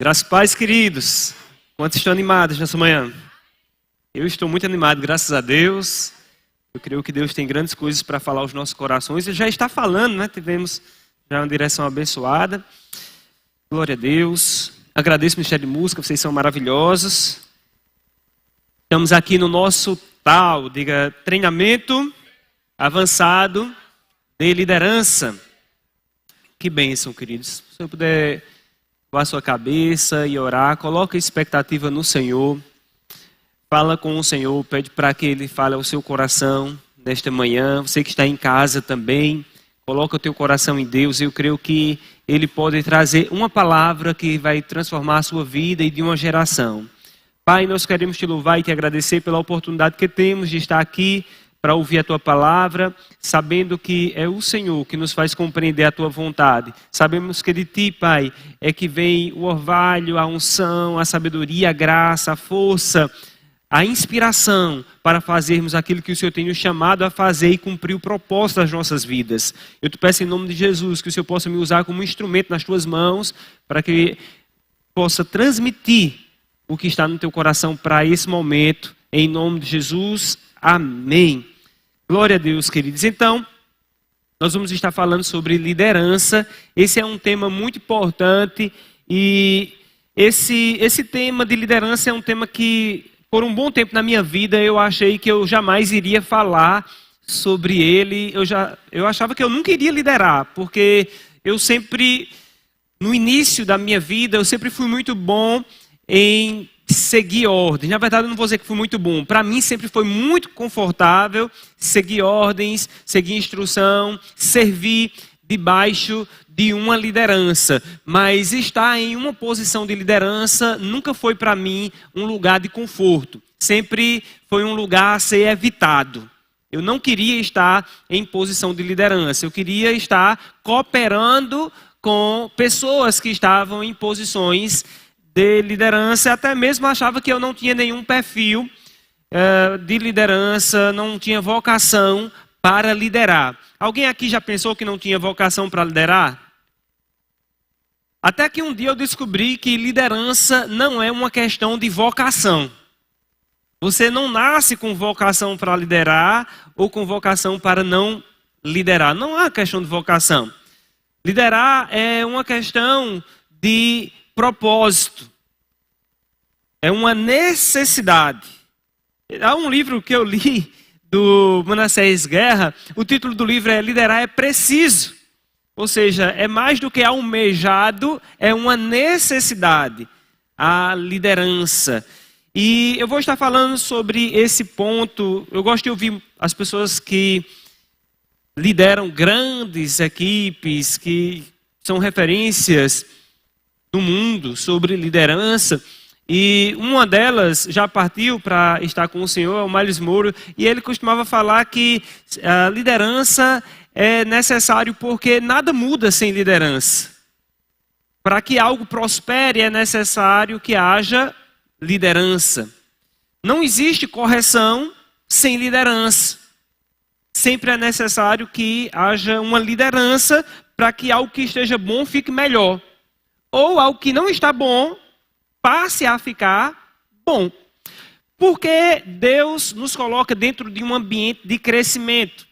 Graças e paz, queridos. Quantos estão animados nessa manhã? Eu estou muito animado, graças a Deus. Eu creio que Deus tem grandes coisas para falar aos nossos corações. Ele já está falando, né? Tivemos já uma direção abençoada. Glória a Deus. Agradeço o Ministério de Música, vocês são maravilhosos. Estamos aqui no nosso treinamento avançado de liderança. Que bênção, queridos. Se eu puder a sua cabeça e orar, coloca expectativa no Senhor, fala com o Senhor, pede para que Ele fale ao seu coração nesta manhã. Você que está em casa também, coloca o teu coração em Deus. Eu creio que Ele pode trazer uma palavra que vai transformar a sua vida e de uma geração. Pai, nós queremos te louvar e te agradecer pela oportunidade que temos de estar aqui para ouvir a tua palavra, sabendo que é o Senhor que nos faz compreender a tua vontade. Sabemos que de ti, Pai, é que vem o orvalho, a unção, a sabedoria, a graça, a força, a inspiração para fazermos aquilo que o Senhor tem nos chamado a fazer e cumprir o propósito das nossas vidas. Eu te peço em nome de Jesus que o Senhor possa me usar como instrumento nas tuas mãos para que possa transmitir o que está no teu coração para esse momento. Em nome de Jesus, amém. Glória a Deus, queridos. Então, nós vamos estar falando sobre liderança. Esse é um tema muito importante e esse tema de liderança é um tema que, por um bom tempo na minha vida, eu achei que eu jamais iria falar sobre ele. Eu achava que eu nunca iria liderar, porque eu sempre, no início da minha vida, eu sempre fui muito bom em seguir ordens. Na verdade, eu não vou dizer que fui muito bom. Para mim, sempre foi muito confortável seguir ordens, seguir instrução, servir debaixo de uma liderança. Mas estar em uma posição de liderança nunca foi para mim um lugar de conforto. Sempre foi um lugar a ser evitado. Eu não queria estar em posição de liderança. Eu queria estar cooperando com pessoas que estavam em posições de liderança. Até mesmo achava que eu não tinha nenhum perfil de liderança, não tinha vocação para liderar. Alguém aqui já pensou que não tinha vocação para liderar? Até que um dia eu descobri que liderança não é uma questão de vocação. Você não nasce com vocação para liderar ou com vocação para não liderar. Não é uma questão de vocação. Liderar é uma questão de propósito. É uma necessidade. Há um livro que eu li do Manassés Guerra. O título do livro é Liderar é Preciso. Ou seja, é mais do que almejado, é uma necessidade. A liderança. E eu vou estar falando sobre esse ponto. Eu gosto de ouvir as pessoas que lideram grandes equipes, que são referências no mundo sobre liderança, e uma delas já partiu para estar com o Senhor, é o Miles Moore, e ele costumava falar que a liderança é necessário porque nada muda sem liderança. Para que algo prospere é necessário que haja liderança. Não existe correção sem liderança. Sempre é necessário que haja uma liderança para que algo que esteja bom fique melhor. Ou algo que não está bom, passe a ficar bom. Porque Deus nos coloca dentro de um ambiente de crescimento,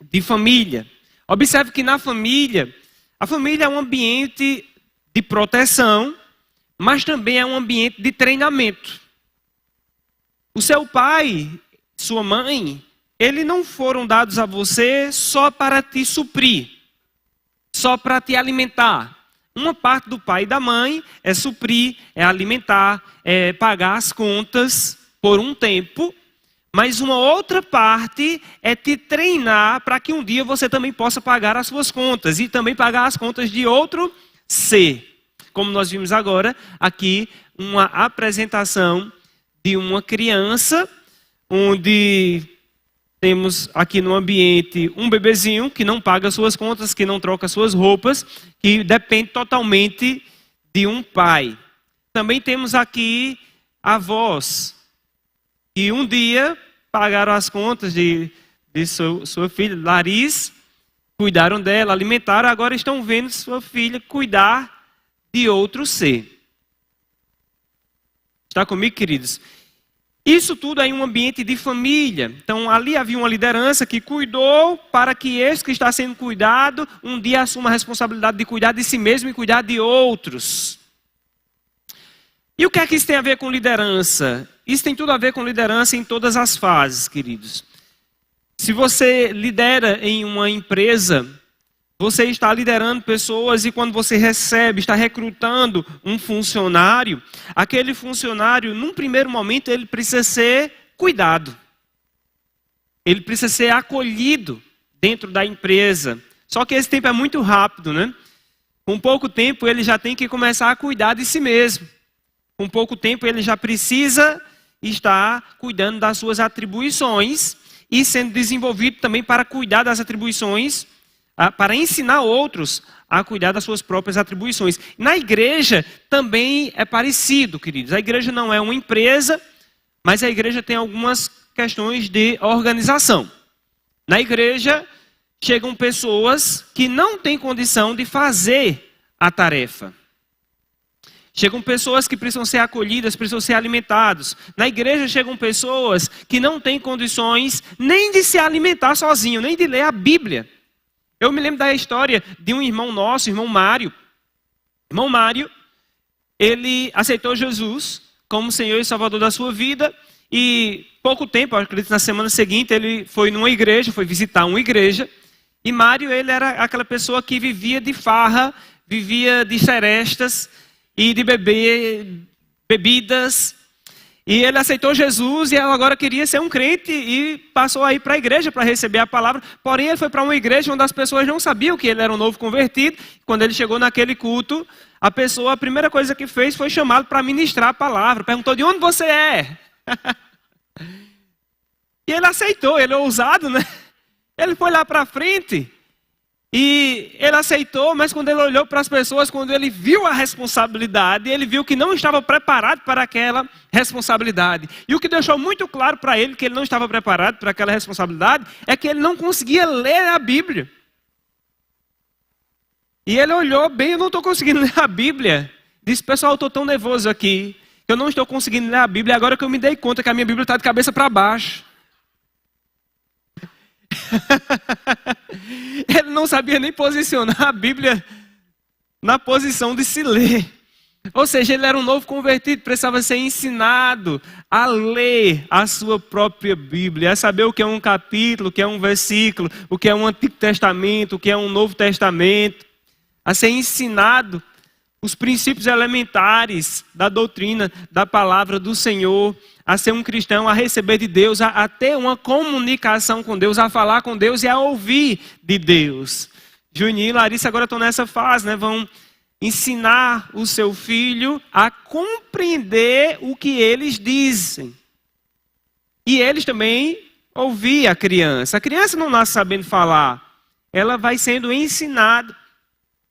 de família. Observe que na família, a família é um ambiente de proteção, mas também é um ambiente de treinamento. O seu pai, sua mãe, eles não foram dados a você só para te suprir, só para te alimentar. Uma parte do pai e da mãe é suprir, é alimentar, é pagar as contas por um tempo. Mas uma outra parte é te treinar para que um dia você também possa pagar as suas contas. E também pagar as contas de outro ser. Como nós vimos agora aqui, uma apresentação de uma criança, onde temos aqui no ambiente um bebezinho que não paga suas contas, que não troca suas roupas, que depende totalmente de um pai. Também temos aqui avós, que um dia pagaram as contas de sua filha, Larissa, cuidaram dela, alimentaram, agora estão vendo sua filha cuidar de outro ser. Está comigo, queridos? Isso tudo é em um ambiente de família. Então, ali havia uma liderança que cuidou para que esse que está sendo cuidado, um dia assuma a responsabilidade de cuidar de si mesmo e cuidar de outros. E o que é que isso tem a ver com liderança? Isso tem tudo a ver com liderança em todas as fases, queridos. Se você lidera em uma empresa, você está liderando pessoas e quando você recebe, está recrutando um funcionário, aquele funcionário, num primeiro momento, ele precisa ser cuidado. Ele precisa ser acolhido dentro da empresa. Só que esse tempo é muito rápido, né? Com pouco tempo, ele já tem que começar a cuidar de si mesmo. Com pouco tempo, ele já precisa estar cuidando das suas atribuições e sendo desenvolvido também para cuidar das atribuições, para ensinar outros a cuidar das suas próprias atribuições. Na igreja também é parecido, queridos. A igreja não é uma empresa, mas a igreja tem algumas questões de organização. Na igreja chegam pessoas que não têm condição de fazer a tarefa. Chegam pessoas que precisam ser acolhidas, precisam ser alimentados. Na igreja chegam pessoas que não têm condições nem de se alimentar sozinho, nem de ler a Bíblia. Eu me lembro da história de um irmão nosso, irmão Mário. Irmão Mário, ele aceitou Jesus como Senhor e Salvador da sua vida. E pouco tempo, eu acredito na semana seguinte, ele foi numa igreja, foi visitar uma igreja. E Mário, ele era aquela pessoa que vivia de farra, vivia de serestas e de beber bebidas. E ele aceitou Jesus e agora queria ser um crente e passou a ir para a igreja para receber a palavra. Porém, ele foi para uma igreja onde as pessoas não sabiam que ele era um novo convertido. Quando ele chegou naquele culto, a primeira coisa que fez foi chamá-lo para ministrar a palavra. Perguntou, de onde você é? E ele aceitou, ele é ousado, né? Ele foi lá para frente e ele aceitou, mas quando ele olhou para as pessoas, quando ele viu a responsabilidade, ele viu que não estava preparado para aquela responsabilidade. E o que deixou muito claro para ele que ele não estava preparado para aquela responsabilidade é que ele não conseguia ler a Bíblia. E ele olhou bem, eu não estou conseguindo ler a Bíblia. Disse, pessoal, eu estou tão nervoso aqui, que eu não estou conseguindo ler a Bíblia, agora que eu me dei conta que a minha Bíblia está de cabeça para baixo. Ele não sabia nem posicionar a Bíblia na posição de se ler. Ou seja, ele era um novo convertido, precisava ser ensinado a ler a sua própria Bíblia, a saber o que é um capítulo, o que é um versículo, o que é um Antigo Testamento, o que é um Novo Testamento, a ser ensinado os princípios elementares da doutrina, da palavra do Senhor, a ser um cristão, a receber de Deus, a ter uma comunicação com Deus, a falar com Deus e a ouvir de Deus. Juninho e Larissa agora estão nessa fase, né? Vão ensinar o seu filho a compreender o que eles dizem. E eles também ouvir a criança. A criança não nasce sabendo falar, ela vai sendo ensinada.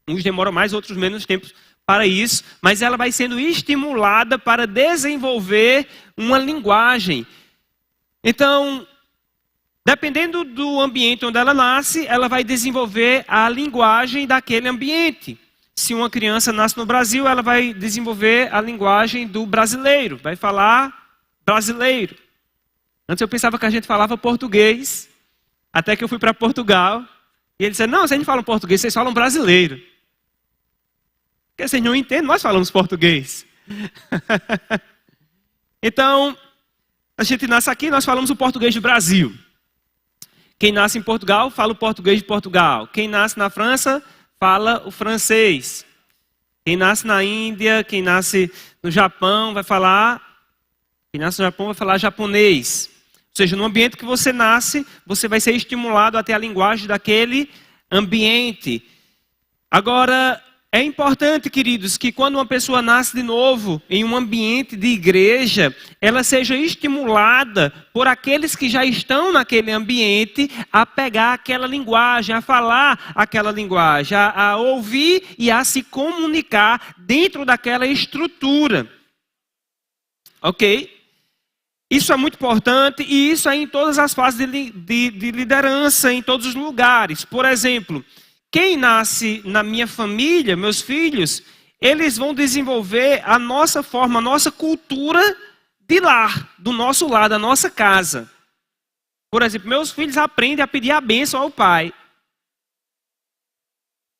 Uns demoram mais, outros menos tempo para isso, mas ela vai sendo estimulada para desenvolver uma linguagem. Então, dependendo do ambiente onde ela nasce, ela vai desenvolver a linguagem daquele ambiente. Se uma criança nasce no Brasil, ela vai desenvolver a linguagem do brasileiro, vai falar brasileiro. Antes eu pensava que a gente falava português, até que eu fui para Portugal, e ele disse, não, vocês não falam português, vocês falam brasileiro. Porque vocês não entendem, nós falamos português. Então, a gente nasce aqui, nós falamos o português do Brasil. Quem nasce em Portugal, fala o português de Portugal. Quem nasce na França, fala o francês. Quem nasce na Índia, quem nasce no Japão, vai falar... Quem nasce no Japão vai falar japonês. Ou seja, no ambiente que você nasce, você vai ser estimulado a ter a linguagem daquele ambiente. Agora... é importante, queridos, que quando uma pessoa nasce de novo em um ambiente de igreja, ela seja estimulada por aqueles que já estão naquele ambiente a pegar aquela linguagem, a falar aquela linguagem, a ouvir e a se comunicar dentro daquela estrutura. Ok? Isso é muito importante e isso é em todas as fases de liderança, em todos os lugares. Por exemplo... quem nasce na minha família, meus filhos, eles vão desenvolver a nossa forma, a nossa cultura de lar, do nosso lar, da nossa casa. Por exemplo, meus filhos aprendem a pedir a bênção ao pai.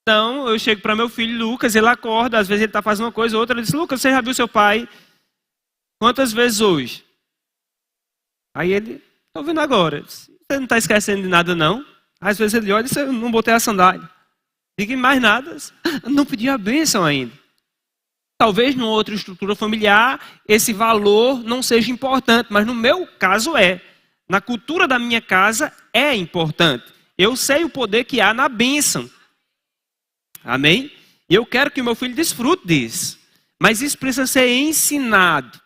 Então, eu chego para meu filho Lucas, ele acorda, às vezes ele está fazendo uma coisa ou outra, ele diz, Lucas, você já viu seu pai quantas vezes hoje? Aí ele, estou vendo agora. Você não está esquecendo de nada não? Às vezes ele olha e diz, eu não botei a sandália. Diga mais nada, não pedi a bênção ainda. Talvez numa outra estrutura familiar esse valor não seja importante, mas no meu caso é. Na cultura da minha casa é importante. Eu sei o poder que há na bênção. Amém? E eu quero que o meu filho desfrute disso. Mas isso precisa ser ensinado.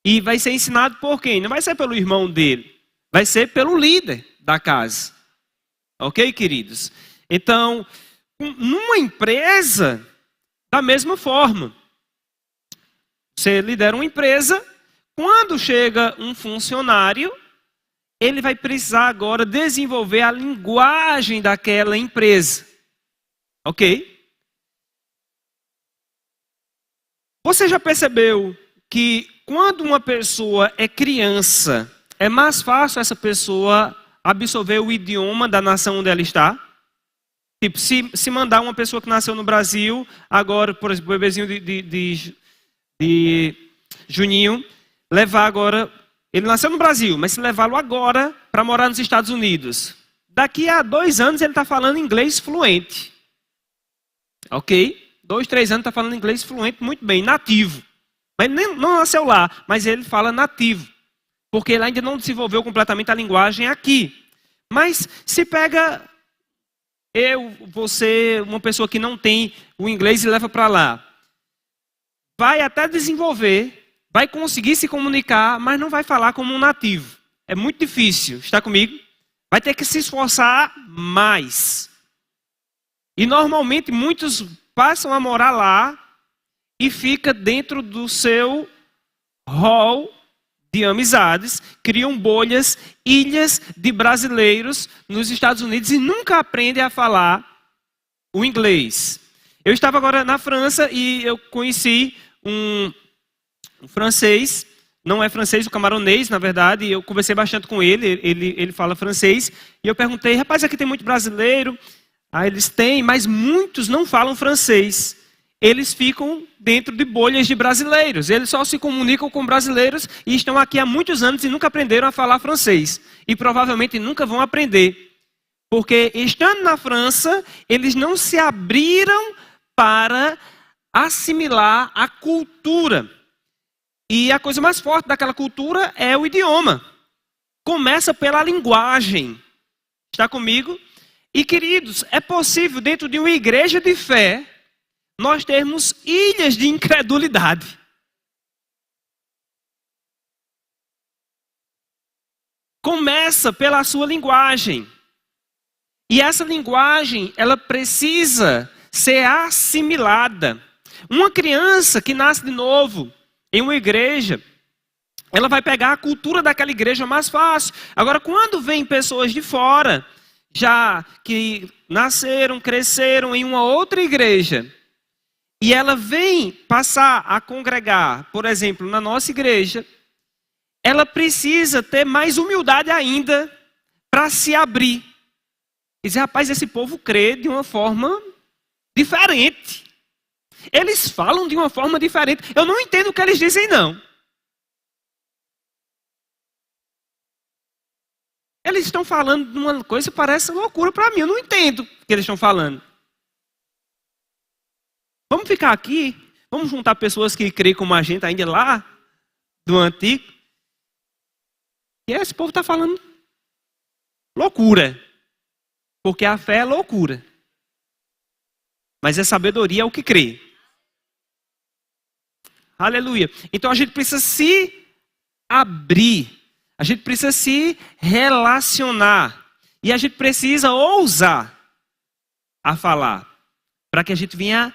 E vai ser ensinado por quem? Não vai ser pelo irmão dele. Vai ser pelo líder da casa. Ok, queridos? Então, numa empresa, da mesma forma. Você lidera uma empresa, quando chega um funcionário, ele vai precisar agora desenvolver a linguagem daquela empresa. Ok? Você já percebeu que quando uma pessoa é criança, é mais fácil essa pessoa absorver o idioma da nação onde ela está? Tipo, se mandar uma pessoa que nasceu no Brasil, agora, por exemplo, o bebezinho de Juninho, levar agora, ele nasceu no Brasil, mas se levá-lo agora para morar nos Estados Unidos, daqui a 2 anos ele está falando inglês fluente. Ok? 2, 3 anos está falando inglês fluente muito bem, nativo. Mas não nasceu lá, mas ele fala nativo. Porque ele ainda não desenvolveu completamente a linguagem aqui. Mas se pega você, uma pessoa que não tem o inglês e leva para lá, vai até desenvolver, vai conseguir se comunicar, mas não vai falar como um nativo. É muito difícil, está comigo? Vai ter que se esforçar mais. E normalmente muitos passam a morar lá e fica dentro do seu hall de amizades, criam bolhas, ilhas de brasileiros nos Estados Unidos e nunca aprendem a falar o inglês. Eu estava agora na França e eu conheci um francês, não é francês, o camaronês, na verdade, e eu conversei bastante com ele fala francês, e eu perguntei, rapaz, aqui tem muito brasileiro? Aí eles têm, mas muitos não falam francês. Eles ficam dentro de bolhas de brasileiros. Eles só se comunicam com brasileiros e estão aqui há muitos anos e nunca aprenderam a falar francês. E provavelmente nunca vão aprender. Porque estando na França, eles não se abriram para assimilar a cultura. E a coisa mais forte daquela cultura é o idioma. Começa pela linguagem. Está comigo? E queridos, é possível dentro de uma igreja de fé, nós termos ilhas de incredulidade. Começa pela sua linguagem. E essa linguagem, ela precisa ser assimilada. Uma criança que nasce de novo em uma igreja, ela vai pegar a cultura daquela igreja mais fácil. Agora, quando vem pessoas de fora, já que nasceram, cresceram em uma outra igreja, e ela vem passar a congregar, por exemplo, na nossa igreja, ela precisa ter mais humildade ainda para se abrir. E dizer, rapaz, esse povo crê de uma forma diferente. Eles falam de uma forma diferente. Eu não entendo o que eles dizem, não. Eles estão falando de uma coisa que parece loucura para mim. Eu não entendo o que eles estão falando. Vamos ficar aqui, vamos juntar pessoas que creem como a gente ainda lá, do antigo. E esse povo está falando loucura. Porque a fé é loucura. Mas a sabedoria é o que crê. Aleluia. Então a gente precisa se abrir. A gente precisa se relacionar. E a gente precisa ousar a falar. Para que a gente venha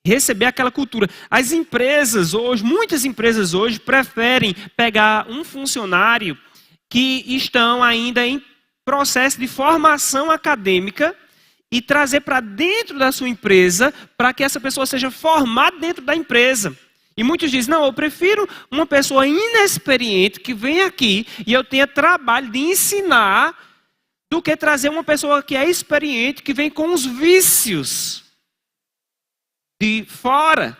receber aquela cultura. As empresas hoje, muitas empresas hoje, preferem pegar um funcionário que estão ainda em processo de formação acadêmica e trazer para dentro da sua empresa para que essa pessoa seja formada dentro da empresa. E muitos dizem, não, eu prefiro uma pessoa inexperiente que vem aqui e eu tenha trabalho de ensinar do que trazer uma pessoa que é experiente, que vem com os vícios de fora.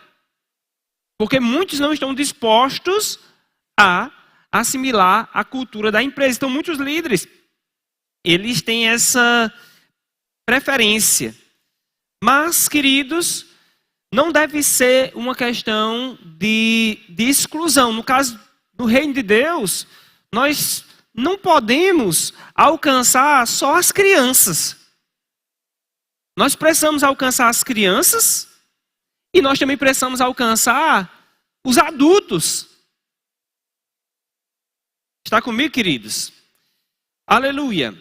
Porque muitos não estão dispostos a assimilar a cultura da empresa. Então, muitos líderes, eles têm essa preferência. Mas, queridos, não deve ser uma questão de exclusão. No caso do reino de Deus, nós não podemos alcançar só as crianças. Nós precisamos alcançar as crianças e nós também precisamos alcançar os adultos. Está comigo, queridos? Aleluia.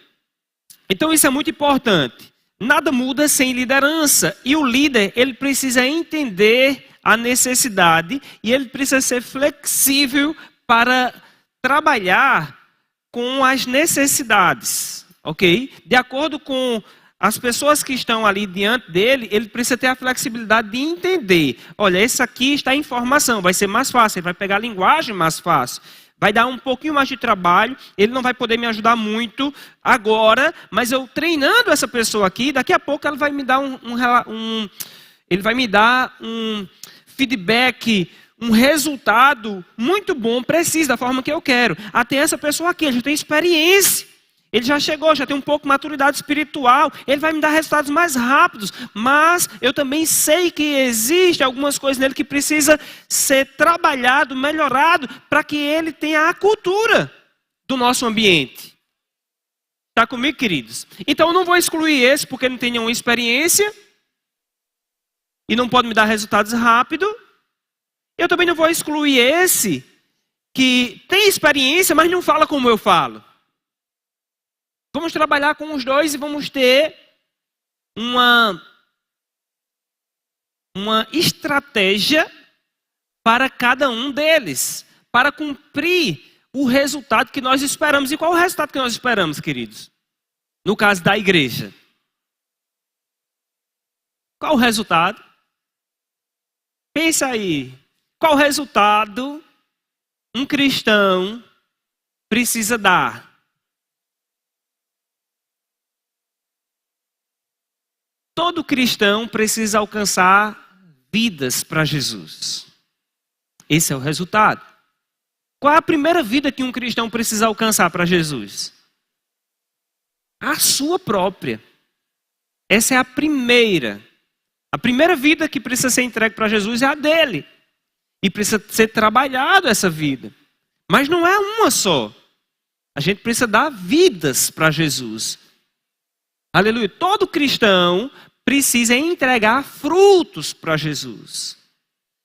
Então isso é muito importante. Nada muda sem liderança. E o líder, ele precisa entender a necessidade e ele precisa ser flexível para trabalhar com as necessidades, ok? De acordo com as pessoas que estão ali diante dele, ele precisa ter a flexibilidade de entender. Olha, esse aqui está em formação, vai ser mais fácil, ele vai pegar a linguagem mais fácil. Vai dar um pouquinho mais de trabalho, ele não vai poder me ajudar muito agora, mas eu treinando essa pessoa aqui, daqui a pouco ela vai me dar ele vai me dar um feedback, um resultado muito bom, preciso, da forma que eu quero. Até essa pessoa aqui, ele já tem experiência, ele já chegou, já tem um pouco de maturidade espiritual, ele vai me dar resultados mais rápidos, mas eu também sei que existe algumas coisas nele que precisa ser trabalhado, melhorado, para que ele tenha a cultura do nosso ambiente. Está comigo, queridos? Então eu não vou excluir esse, porque não tem nenhuma experiência, e não pode me dar resultados rápidos. Eu também não vou excluir esse, que tem experiência, mas não fala como eu falo. Vamos trabalhar com os dois e vamos ter uma estratégia para cada um deles, para cumprir o resultado que nós esperamos. E qual é o resultado que nós esperamos, queridos? No caso da igreja. Qual o resultado? Pensa aí. Qual o resultado um cristão precisa dar? Todo cristão precisa alcançar vidas para Jesus. Esse é o resultado. Qual é a primeira vida que um cristão precisa alcançar para Jesus? A sua própria. Essa é a primeira. A primeira vida que precisa ser entregue para Jesus é a dele. E precisa ser trabalhado essa vida. Mas não é uma só. A gente precisa dar vidas para Jesus. Aleluia. Todo cristão precisa entregar frutos para Jesus.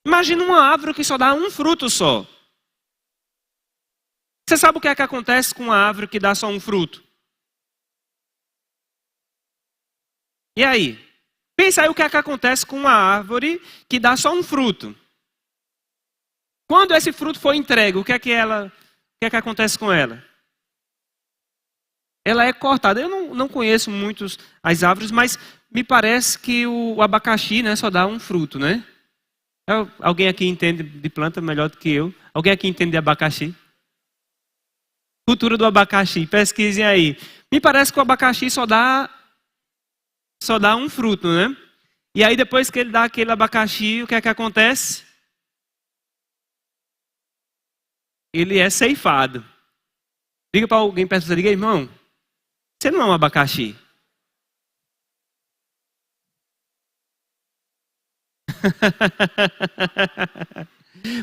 Imagina uma árvore que só dá um fruto só. Você sabe o que é que acontece com uma árvore que dá só um fruto? E aí? Pensa aí o que é que acontece com uma árvore que dá só um fruto. Quando esse fruto for entregue, o que é que acontece com ela? Ela é cortada. Eu não conheço muitos as árvores, mas me parece que o abacaxi, né, só dá um fruto, né? Alguém aqui entende de planta melhor do que eu? Alguém aqui entende de abacaxi? Cultura do abacaxi, pesquisem aí. Me parece que o abacaxi só dá um fruto, né? E aí depois que ele dá aquele abacaxi, o que é que acontece? Ele é ceifado. Diga para alguém perto de você, diga, irmão, você não é um abacaxi.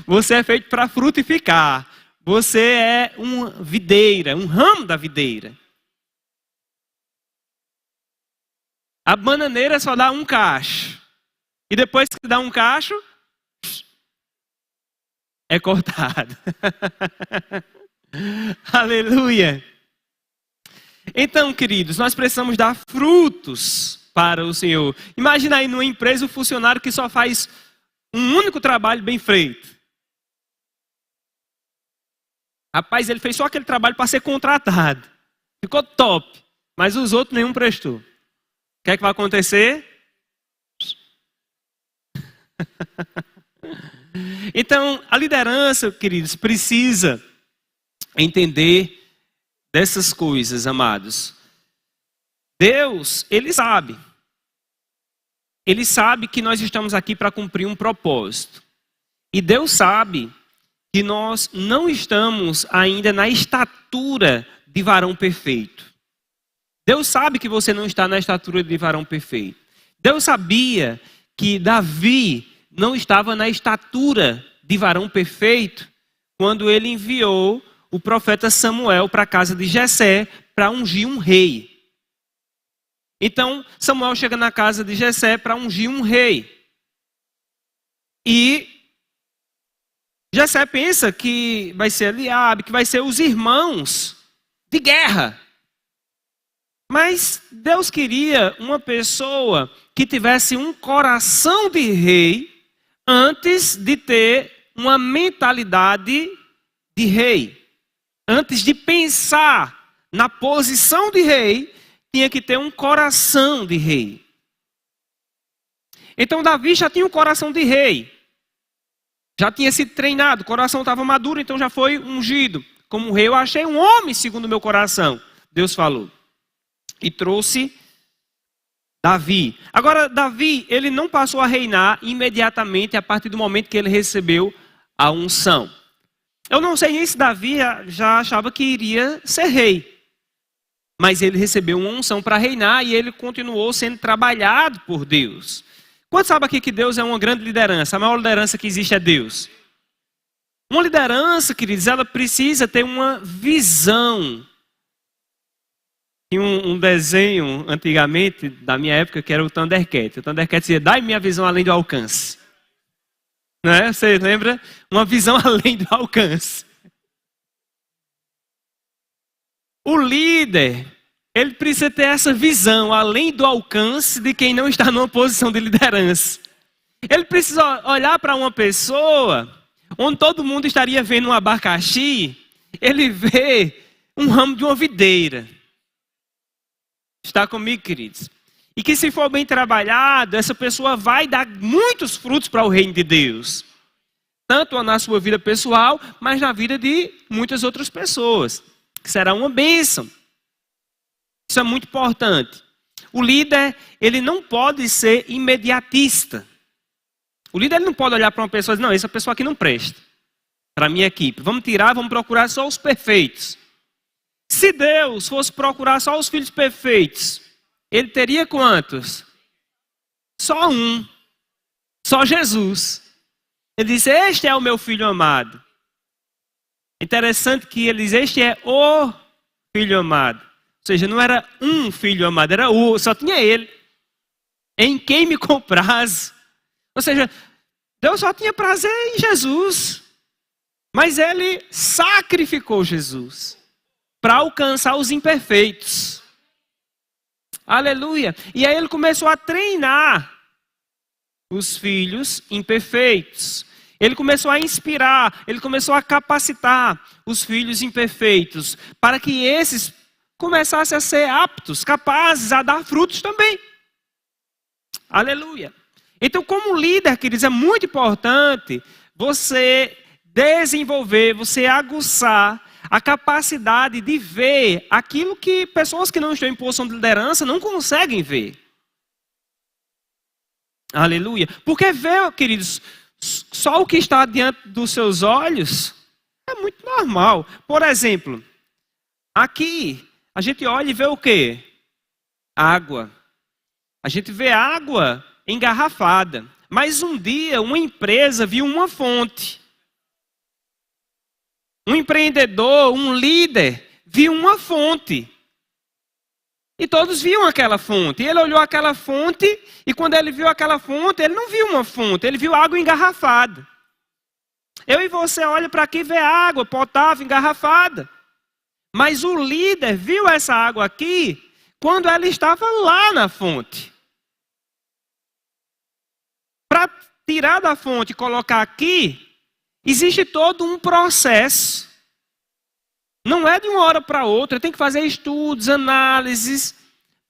Você é feito para frutificar. Você é uma videira, um ramo da videira. A bananeira só dá um cacho. E depois que dá um cacho, é cortado. Aleluia. Então, queridos, nós precisamos dar frutos para o Senhor. Imagina aí numa empresa o funcionário que só faz um único trabalho bem feito. Rapaz, ele fez só aquele trabalho para ser contratado. Ficou top. Mas os outros nenhum prestou. que é que vai acontecer? Então, a liderança, queridos, precisa entender dessas coisas, amados. Deus, Ele sabe. Ele sabe que nós estamos aqui para cumprir um propósito. E Deus sabe que nós não estamos ainda na estatura de varão perfeito. Deus sabe que você não está na estatura de varão perfeito. Deus sabia que Davi não estava na estatura de varão perfeito quando ele enviou o profeta Samuel para a casa de Jessé para ungir um rei. Então, Samuel chega na casa de Jessé para ungir um rei. E Jessé pensa que vai ser Eliabe, que vai ser os irmãos de guerra. Mas Deus queria uma pessoa que tivesse um coração de rei antes de ter uma mentalidade de rei. Antes de pensar na posição de rei, tinha que ter um coração de rei. Então Davi já tinha um coração de rei. Já tinha sido treinado, o coração estava maduro, então já foi ungido. Como rei, eu achei um homem segundo o meu coração, Deus falou. E trouxe Davi. Agora, Davi, ele não passou a reinar imediatamente a partir do momento que ele recebeu a unção. Eu não sei nem se Davi já achava que iria ser rei. Mas ele recebeu uma unção para reinar e ele continuou sendo trabalhado por Deus. Quantos sabem aqui que Deus é uma grande liderança? A maior liderança que existe é Deus. Uma liderança, queridos, ela precisa ter uma visão. Tinha um desenho antigamente, da minha época, que era o Thundercat. O Thundercat dizia, dai minha visão além do alcance. Não é? Você lembra? Uma visão além do alcance. O líder, ele precisa ter essa visão além do alcance de quem não está numa posição de liderança. Ele precisa olhar para uma pessoa onde todo mundo estaria vendo um abacaxi, ele vê um ramo de uma videira. Está comigo, queridos? E que se for bem trabalhado, essa pessoa vai dar muitos frutos para o reino de Deus. Tanto na sua vida pessoal, mas na vida de muitas outras pessoas. Que será uma bênção. Isso é muito importante. O líder, ele não pode ser imediatista. O líder ele não pode olhar para uma pessoa e dizer, não, essa pessoa aqui não presta. Para a minha equipe. Vamos tirar, vamos procurar só os perfeitos. Se Deus fosse procurar só os filhos perfeitos, ele teria quantos? Só um. Só Jesus. Ele disse, este é o meu filho amado. Interessante que ele diz, este é o filho amado. Ou seja, não era um filho amado, era o, só tinha ele. Em quem me compraz. Ou seja, Deus só tinha prazer em Jesus. Mas ele sacrificou Jesus para alcançar os imperfeitos. Aleluia. E aí ele começou a treinar os filhos imperfeitos. Ele começou a inspirar, ele começou a capacitar os filhos imperfeitos para que esses começassem a ser aptos, capazes a dar frutos também. Aleluia. Então, como líder, queridos, é muito importante você desenvolver, você aguçar a capacidade de ver aquilo que pessoas que não estão em posição de liderança não conseguem ver. Aleluia. Porque ver, queridos, só o que está diante dos seus olhos é muito normal. Por exemplo, aqui a gente olha e vê o quê? Água. A gente vê água engarrafada. Mas um dia uma empresa viu uma fonte. Um empreendedor, um líder, viu uma fonte. E todos viam aquela fonte. E ele olhou aquela fonte, e quando ele viu aquela fonte, ele não viu uma fonte, ele viu água engarrafada. Eu e você olha para aqui e vê água potável engarrafada. Mas o líder viu essa água aqui quando ela estava lá na fonte. Para tirar da fonte e colocar aqui, existe todo um processo. Não é de uma hora para outra, tem que fazer estudos, análises,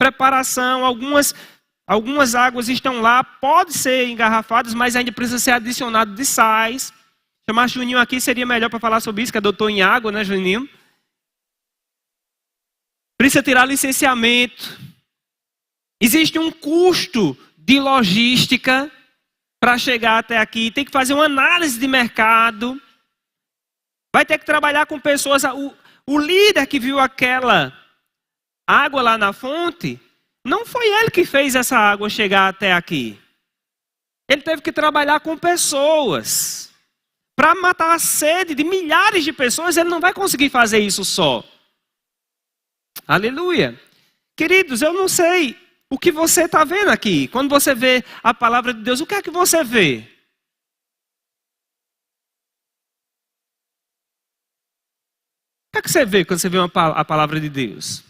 preparação, algumas águas estão lá, podem ser engarrafadas, mas ainda precisa ser adicionado de sais. Chamar Juninho aqui seria melhor para falar sobre isso, que é doutor em água, né, Juninho? Precisa tirar licenciamento. Existe um custo de logística para chegar até aqui. Tem que fazer uma análise de mercado. Vai ter que trabalhar com pessoas. O líder que viu aquela água lá na fonte, não foi ele que fez essa água chegar até aqui. Ele teve que trabalhar com pessoas. Para matar a sede de milhares de pessoas, ele não vai conseguir fazer isso só. Aleluia. Queridos, eu não sei o que você está vendo aqui. Quando você vê a palavra de Deus, o que é que você vê? O que é que você vê quando você vê a palavra de Deus?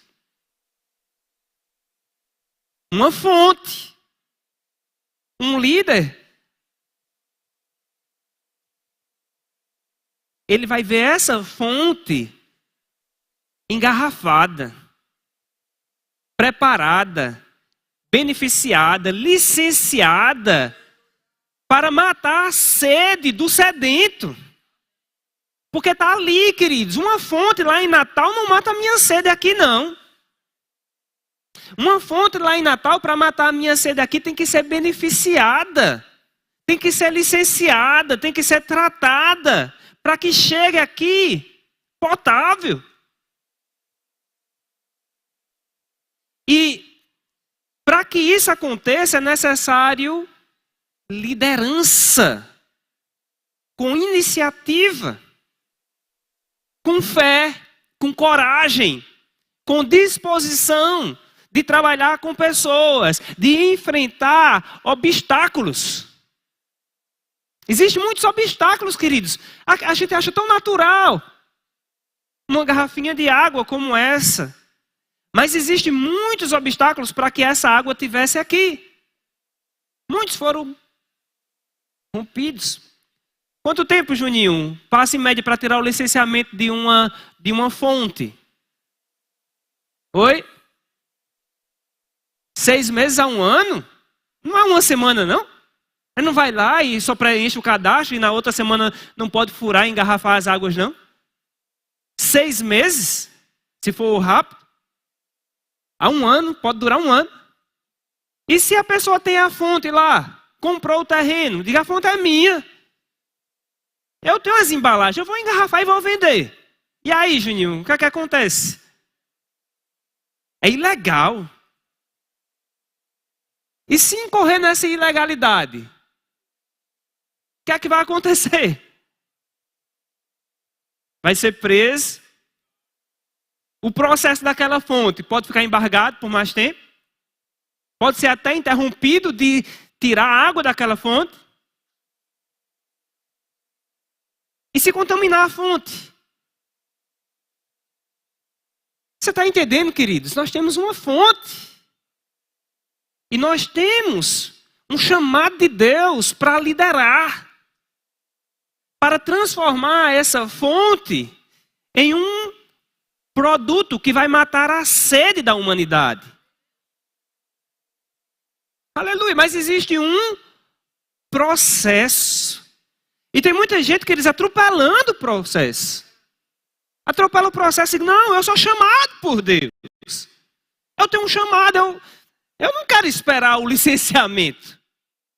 Uma fonte. Um líder. Ele vai ver essa fonte engarrafada, preparada, beneficiada, licenciada para matar a sede do sedento. Porque está ali, queridos. Uma fonte lá em Natal não mata a minha sede aqui, não. Uma fonte lá em Natal, para matar a minha sede aqui, tem que ser beneficiada. Tem que ser licenciada, tem que ser tratada. Para que chegue aqui potável. E para que isso aconteça é necessário liderança, com iniciativa, com fé, com coragem, com disposição de trabalhar com pessoas, de enfrentar obstáculos. Existem muitos obstáculos, queridos. A gente acha tão natural uma garrafinha de água como essa. Mas existem muitos obstáculos para que essa água tivesse aqui. Muitos foram rompidos. Quanto tempo, Juninho, passa em média para tirar o licenciamento de uma fonte? Oi? 6 meses a 1 ano? Não é 1 semana, não? Ele não vai lá e só preenche o cadastro e na outra semana não pode furar e engarrafar as águas, não? 6 meses, se for rápido. Há 1 ano, pode durar 1 ano. E se a pessoa tem a fonte lá, comprou o terreno, diga a fonte é minha. Eu tenho as embalagens, eu vou engarrafar e vou vender. E aí, Juninho, o que é que acontece? É ilegal. E se incorrer nessa ilegalidade, o que é que vai acontecer? Vai ser preso. O processo daquela fonte pode ficar embargado por mais tempo. Pode ser até interrompido de tirar a água daquela fonte. E se contaminar a fonte. Você está entendendo, queridos? Nós temos uma fonte. E nós temos um chamado de Deus para liderar. Para transformar essa fonte em um produto que vai matar a sede da humanidade. Aleluia, mas existe um processo. E tem muita gente que eles atropelando o processo. Atropela o processo e diz, não, eu sou chamado por Deus. Eu tenho um chamado, eu não quero esperar o licenciamento.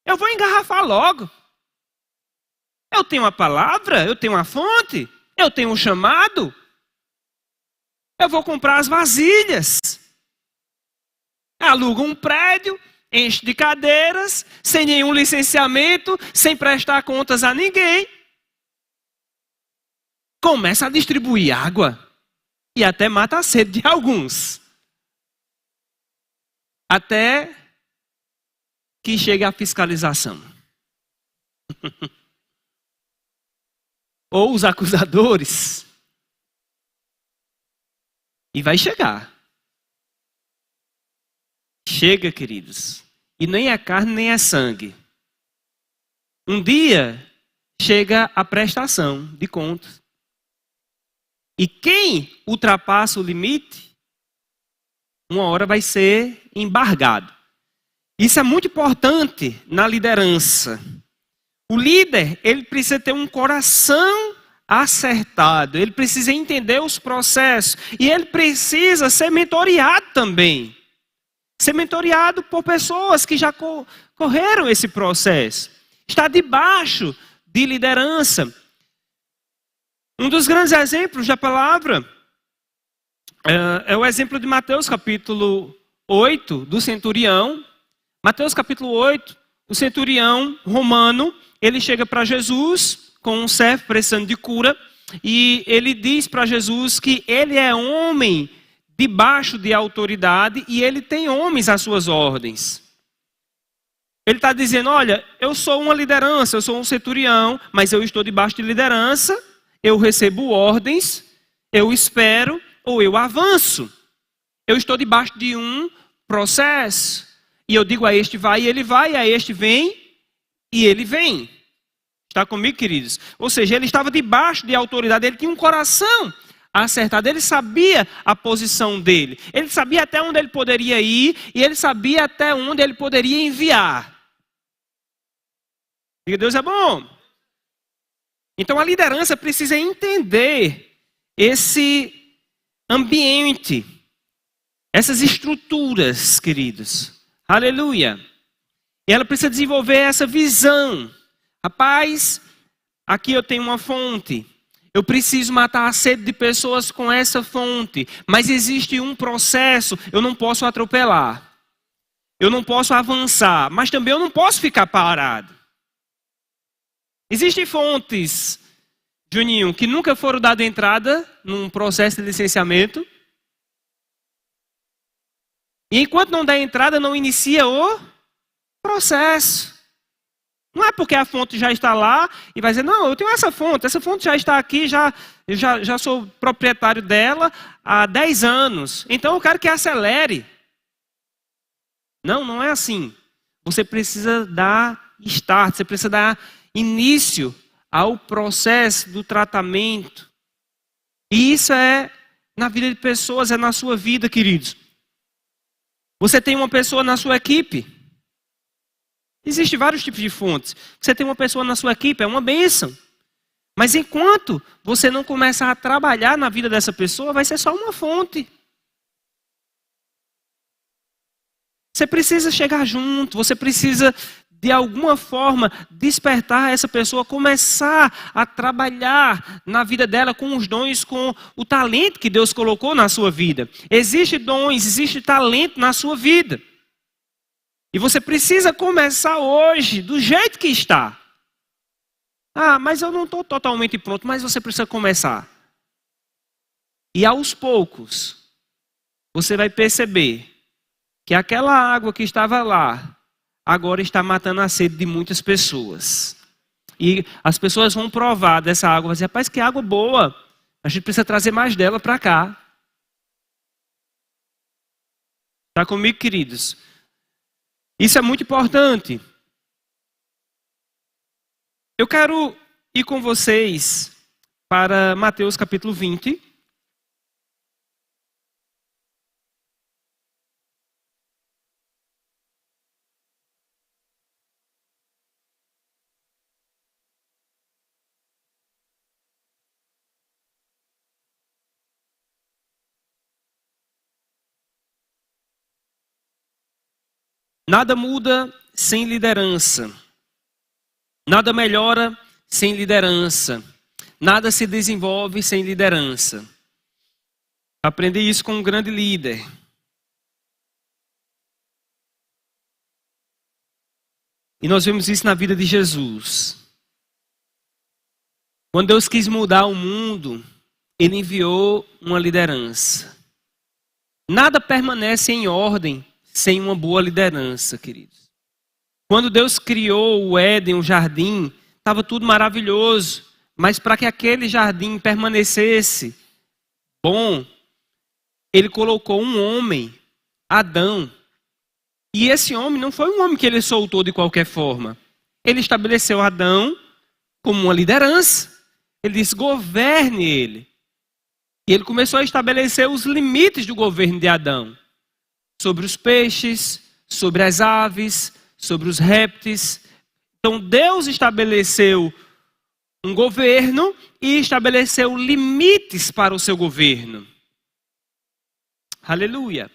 Eu vou engarrafar logo. Eu tenho a palavra, eu tenho a fonte, eu tenho um chamado. Eu vou comprar as vasilhas. Alugo um prédio, enche de cadeiras, sem nenhum licenciamento, sem prestar contas a ninguém. Começa a distribuir água e até mata a sede de alguns. Até que chegue a fiscalização. Ou os acusadores. E vai chegar. Chega, queridos. E nem é carne, nem é sangue. Um dia, chega a prestação de contas. E quem ultrapassa o limite, uma hora vai ser embargado. Isso é muito importante na liderança. O líder, ele precisa ter um coração acertado, ele precisa entender os processos e ele precisa ser mentoreado também. Ser mentoreado por pessoas que já correram esse processo. Está debaixo de liderança. Um dos grandes exemplos da palavra é o exemplo de Mateus capítulo 8, do centurião. Mateus capítulo 8, o centurião romano, ele chega para Jesus com um servo precisando de cura. E ele diz para Jesus que ele é homem debaixo de autoridade e ele tem homens às suas ordens. Ele está dizendo, olha, eu sou uma liderança, eu sou um centurião, mas eu estou debaixo de liderança, eu recebo ordens, eu espero ou eu avanço. Eu estou debaixo de um processo. E eu digo a este vai e ele vai, a este vem e ele vem. Está comigo, queridos? Ou seja, ele estava debaixo de autoridade, ele tinha um coração acertado, ele sabia a posição dele, ele sabia até onde ele poderia ir e ele sabia até onde ele poderia enviar. Diga, Deus é bom. Então a liderança precisa entender esse ambiente, essas estruturas, queridos. Aleluia. E ela precisa desenvolver essa visão. Rapaz, aqui eu tenho uma fonte. Eu preciso matar a sede de pessoas com essa fonte. Mas existe um processo, eu não posso atropelar. Eu não posso avançar, mas também eu não posso ficar parado. Existem fontes, Juninho, que nunca foram dadas entrada num processo de licenciamento. E enquanto não der entrada, não inicia o processo. Não é porque a fonte já está lá e vai dizer, não, eu tenho essa fonte já está aqui, eu já sou proprietário dela há 10 anos. Então eu quero que acelere. Não, não é assim. Você precisa dar start, você precisa dar início ao processo do tratamento. E isso é na vida de pessoas, é na sua vida, queridos. Você tem uma pessoa na sua equipe. Existem vários tipos de fontes. Você tem uma pessoa na sua equipe, é uma bênção. Mas enquanto você não começar a trabalhar na vida dessa pessoa, vai ser só uma fonte. Você precisa chegar junto, você precisa de alguma forma despertar essa pessoa, começar a trabalhar na vida dela com os dons, com o talento que Deus colocou na sua vida. Existem dons, existe talento na sua vida. E você precisa começar hoje do jeito que está. Ah, mas eu não estou totalmente pronto, mas você precisa começar. E aos poucos, você vai perceber que aquela água que estava lá, agora está matando a sede de muitas pessoas. E as pessoas vão provar dessa água, vão dizer, rapaz, que água boa. A gente precisa trazer mais dela para cá. Está comigo, queridos? Isso é muito importante. Eu quero ir com vocês para Mateus capítulo 20. Nada muda sem liderança. Nada melhora sem liderança. Nada se desenvolve sem liderança. Aprendi isso com um grande líder. E nós vemos isso na vida de Jesus. Quando Deus quis mudar o mundo, Ele enviou uma liderança. Nada permanece em ordem sem uma boa liderança, queridos. Quando Deus criou o Éden, o jardim, estava tudo maravilhoso. Mas para que aquele jardim permanecesse bom, Ele colocou um homem, Adão. E esse homem não foi um homem que Ele soltou de qualquer forma. Ele estabeleceu Adão como uma liderança. Ele disse, governe ele. E Ele começou a estabelecer os limites do governo de Adão. sobre os peixes, sobre as aves, sobre os répteis. Então Deus estabeleceu um governo e estabeleceu limites para o seu governo. Aleluia.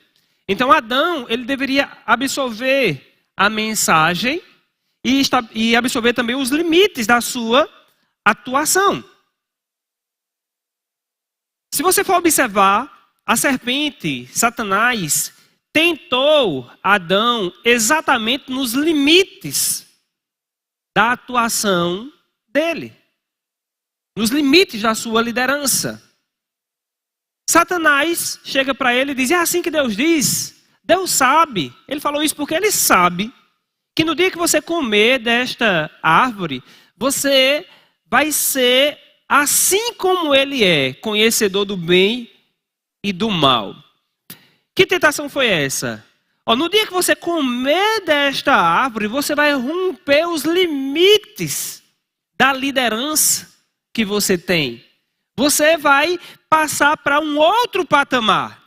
Então Adão, ele deveria absorver a mensagem e absorver também os limites da sua atuação. Se você for observar, a serpente, Satanás, tentou Adão exatamente nos limites da atuação dele. Nos limites da sua liderança. Satanás chega para ele e diz, é assim que Deus diz. Deus sabe. Ele falou isso porque ele sabe que no dia que você comer desta árvore, você vai ser assim como ele é, conhecedor do bem e do mal. Que tentação foi essa? No dia que você comer desta árvore, você vai romper os limites da liderança que você tem. Você vai passar para um outro patamar,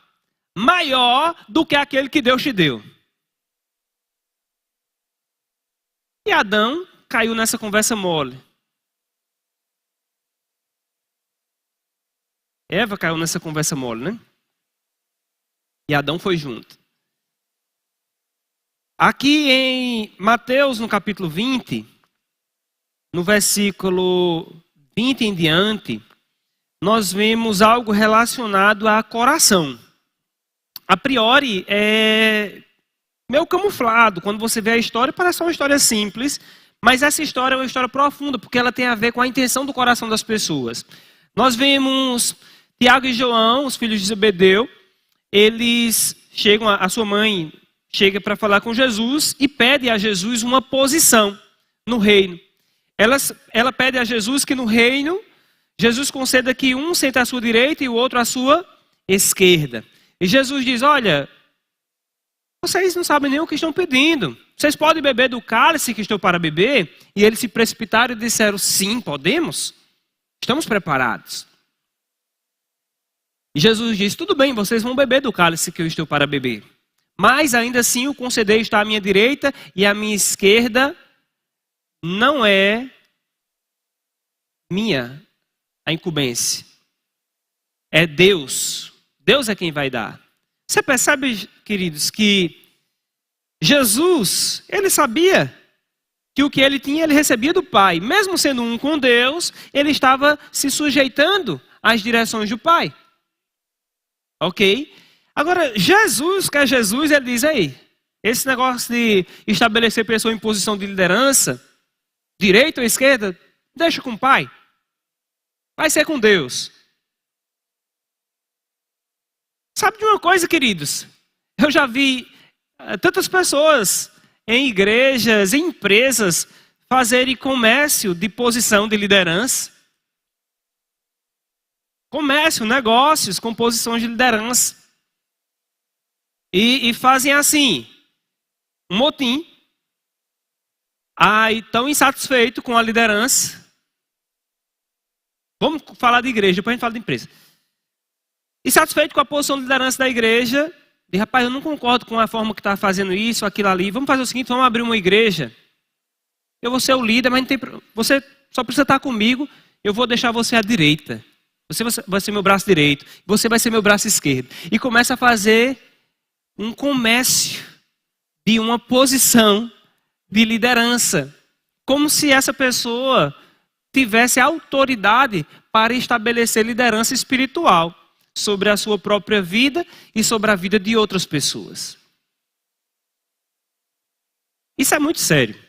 maior do que aquele que Deus te deu. E Adão caiu nessa conversa mole. Eva caiu nessa conversa mole, né? E Adão foi junto. Aqui em Mateus, no capítulo 20, no versículo 20 em diante, nós vemos algo relacionado a coração. A priori, é meio camuflado. Quando você vê a história, parece uma história simples, mas essa história é uma história profunda, porque ela tem a ver com a intenção do coração das pessoas. Nós vemos Tiago e João, os filhos de Zebedeu, eles chegam, a sua mãe chega para falar com Jesus e pede a Jesus uma posição no reino. Ela pede a Jesus que no reino, Jesus conceda que um sente à sua direita e o outro à sua esquerda. E Jesus diz, olha, vocês não sabem nem o que estão pedindo. Vocês podem beber do cálice que estou para beber? E eles se precipitaram e disseram, sim, podemos. Estamos preparados. E Jesus disse, tudo bem, vocês vão beber do cálice que eu estou para beber. Mas ainda assim o conceder está à minha direita e à minha esquerda não é minha a incumbência. É Deus. Deus é quem vai dar. Você percebe, queridos, que Jesus, ele sabia que o que ele tinha, ele recebia do Pai. Mesmo sendo um com Deus, ele estava se sujeitando às direções do Pai. Ok? Agora, Jesus, que é Jesus, ele diz aí, esse negócio de estabelecer pessoa em posição de liderança, direita ou esquerda, deixa com o Pai. Vai ser com Deus. Sabe de uma coisa, queridos? Eu já vi tantas pessoas em igrejas, em empresas, fazerem comércio de posição de liderança. Comércio, negócios com posições de liderança. E fazem assim, um motim. Aí estão insatisfeitos com a liderança. Vamos falar de igreja, depois a gente fala de empresa. Insatisfeito com a posição de liderança da igreja. E rapaz, eu não concordo com a forma que está fazendo isso, aquilo ali. Vamos fazer o seguinte, vamos abrir uma igreja. Eu vou ser o líder, mas não tem, você só precisa estar comigo. Eu vou deixar você à direita. Você vai ser meu braço direito. Você vai ser meu braço esquerdo. E começa a fazer um comércio de uma posição de liderança. Como se essa pessoa tivesse autoridade para estabelecer liderança espiritual sobre a sua própria vida e sobre a vida de outras pessoas. Isso é muito sério.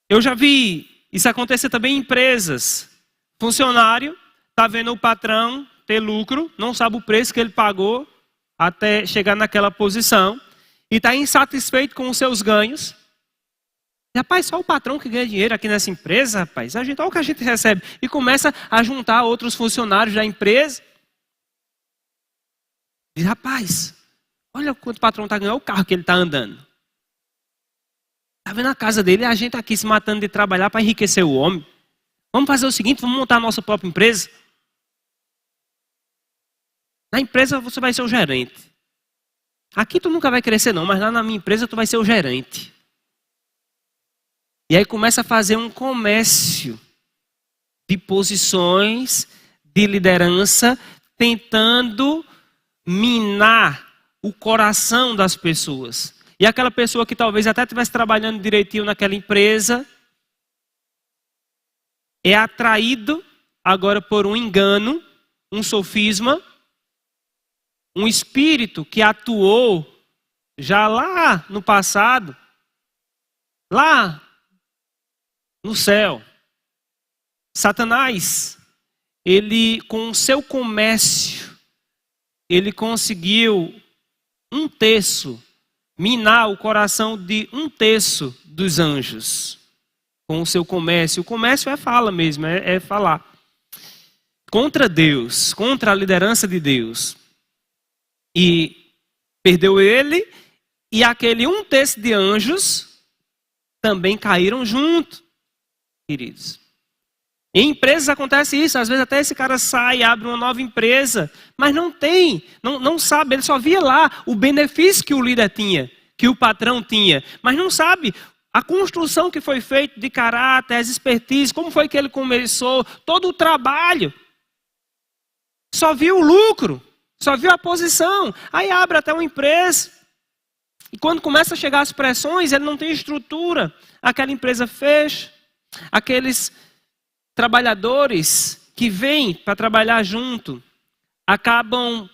Eu já vi isso acontecer também em empresas. Funcionário está vendo o patrão ter lucro, não sabe o preço que ele pagou até chegar naquela posição e está insatisfeito com os seus ganhos. Rapaz, só o patrão que ganha dinheiro aqui nessa empresa, rapaz. Olha o que a gente recebe. E começa a juntar outros funcionários da empresa. Diz, rapaz, olha quanto o patrão está ganhando, olha o carro que ele está andando. Está vendo a casa dele e a gente aqui se matando de trabalhar para enriquecer o homem. Vamos fazer o seguinte, vamos montar a nossa própria empresa. Na empresa você vai ser o gerente. aqui tu nunca vai crescer não, mas lá na minha empresa tu vai ser o gerente. E aí começa a fazer um comércio de posições de liderança, tentando minar o coração das pessoas. E aquela pessoa que talvez até estivesse trabalhando direitinho naquela empresa, é atraído agora por um engano, um sofisma, um espírito que atuou já lá no passado, lá no céu. Satanás, ele com o seu comércio, ele conseguiu 1/3 minar o coração de 1/3 dos anjos. Com o seu comércio. O comércio é fala mesmo, é falar. Contra Deus, contra a liderança de Deus. E perdeu ele, e aquele 1/3 de anjos também caíram junto, queridos. Em empresas acontece isso, às vezes até esse cara sai, abre uma nova empresa, mas não sabe, ele só via lá o benefício que o líder tinha, que o patrão tinha, mas não sabe a construção que foi feita de caráter, as expertises, como foi que ele começou, todo o trabalho. Só viu o lucro, só viu a posição, aí abre até uma empresa. E quando começa a chegar as pressões, ele não tem estrutura, aquela empresa fecha, aqueles trabalhadores que vêm para trabalhar junto acabam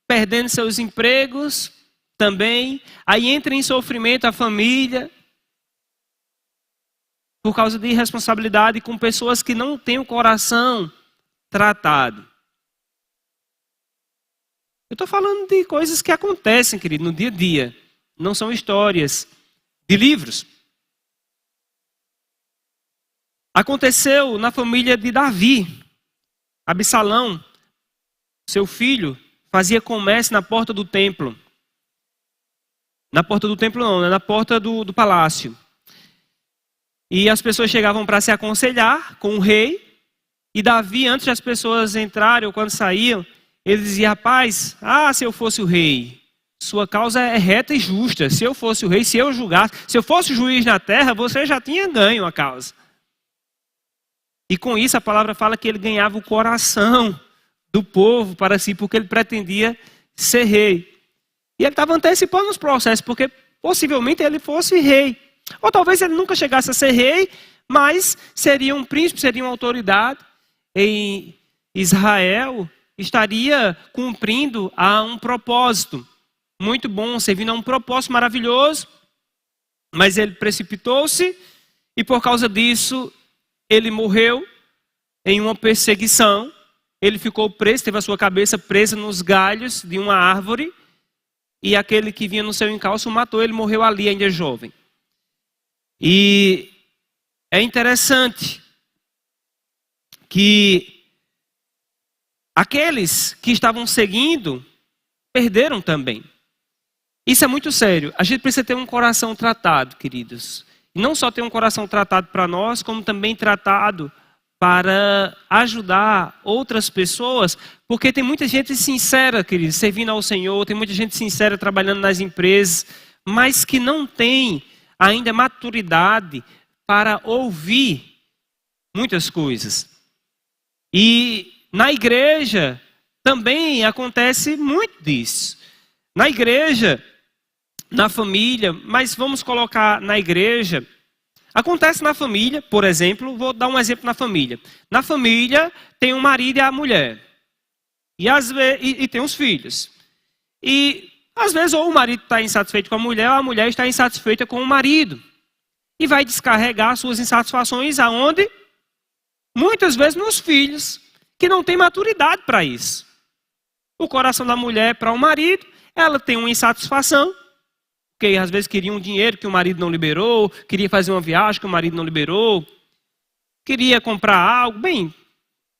perdendo seus empregos também, aí entra em sofrimento a família por causa de irresponsabilidade com pessoas que não têm o coração tratado. Eu estou falando de coisas que acontecem, querido, no dia a dia, não são histórias de livros. Aconteceu na família de Davi. Absalão, seu filho, fazia comércio na porta do templo. Na porta do templo não, né? Na porta do palácio. E as pessoas chegavam para se aconselhar com o rei. E Davi, antes das pessoas entrarem ou quando saíam, ele dizia, rapaz, se eu fosse o rei, sua causa é reta e justa. Se eu fosse o rei, se eu julgasse, se eu fosse juiz na terra, você já tinha ganho a causa. E com isso a palavra fala que ele ganhava o coração do povo para si, porque ele pretendia ser rei. E ele estava antecipando os processos, porque possivelmente ele fosse rei. Ou talvez ele nunca chegasse a ser rei, mas seria um príncipe, seria uma autoridade em Israel, estaria cumprindo a um propósito muito bom, servindo a um propósito maravilhoso, mas ele precipitou-se e por causa disso ele morreu em uma perseguição, ele ficou preso, teve a sua cabeça presa nos galhos de uma árvore, e aquele que vinha no seu encalço matou, ele morreu ali ainda jovem. E é interessante que aqueles que estavam seguindo, perderam também. Isso é muito sério, a gente precisa ter um coração tratado, queridos. E não só ter um coração tratado para nós, como também tratado para ajudar outras pessoas, porque tem muita gente sincera, queridos, servindo ao Senhor, tem muita gente sincera trabalhando nas empresas, mas que não tem ainda maturidade para ouvir muitas coisas. E na igreja também acontece muito disso. Na igreja, na família, mas vamos colocar na igreja. Acontece na família, por exemplo, vou dar um exemplo na família. Na família tem um marido e a mulher. E tem os filhos. E às vezes ou o marido está insatisfeito com ou a mulher está insatisfeita com o marido. E vai descarregar suas insatisfações aonde? Muitas vezes nos filhos, que não tem maturidade para isso. O coração da mulher para o marido, ela tem uma insatisfação, porque às vezes queria um dinheiro que o marido não liberou, queria fazer uma viagem que o marido não liberou, queria comprar algo,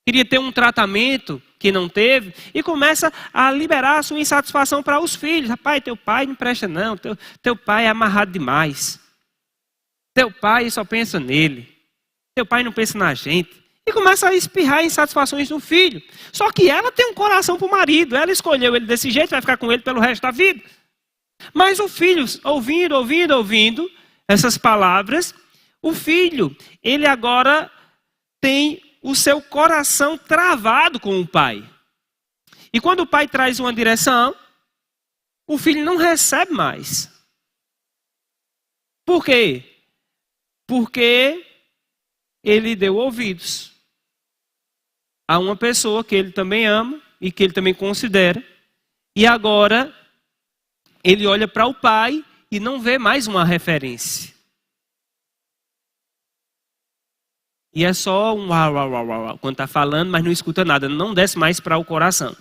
queria ter um tratamento que não teve, e começa a liberar a sua insatisfação para os filhos. Rapaz, teu pai não presta não, teu pai é amarrado demais. Teu pai só pensa nele. Teu pai não pensa na gente. E começa a espirrar insatisfações no filho. Só que ela tem um coração para o marido. Ela escolheu ele desse jeito, vai ficar com ele pelo resto da vida. Mas o filho, ouvindo essas palavras, o filho, ele agora tem o seu coração travado com o pai. E quando o pai traz uma direção, o filho não recebe mais. Por quê? Porque ele deu ouvidos a uma pessoa que ele também ama e que ele também considera. E agora ele olha para o pai e não vê mais uma referência. E é só um uau, uau, uau, uau, quando está falando, mas não escuta nada. Não desce mais para o coração.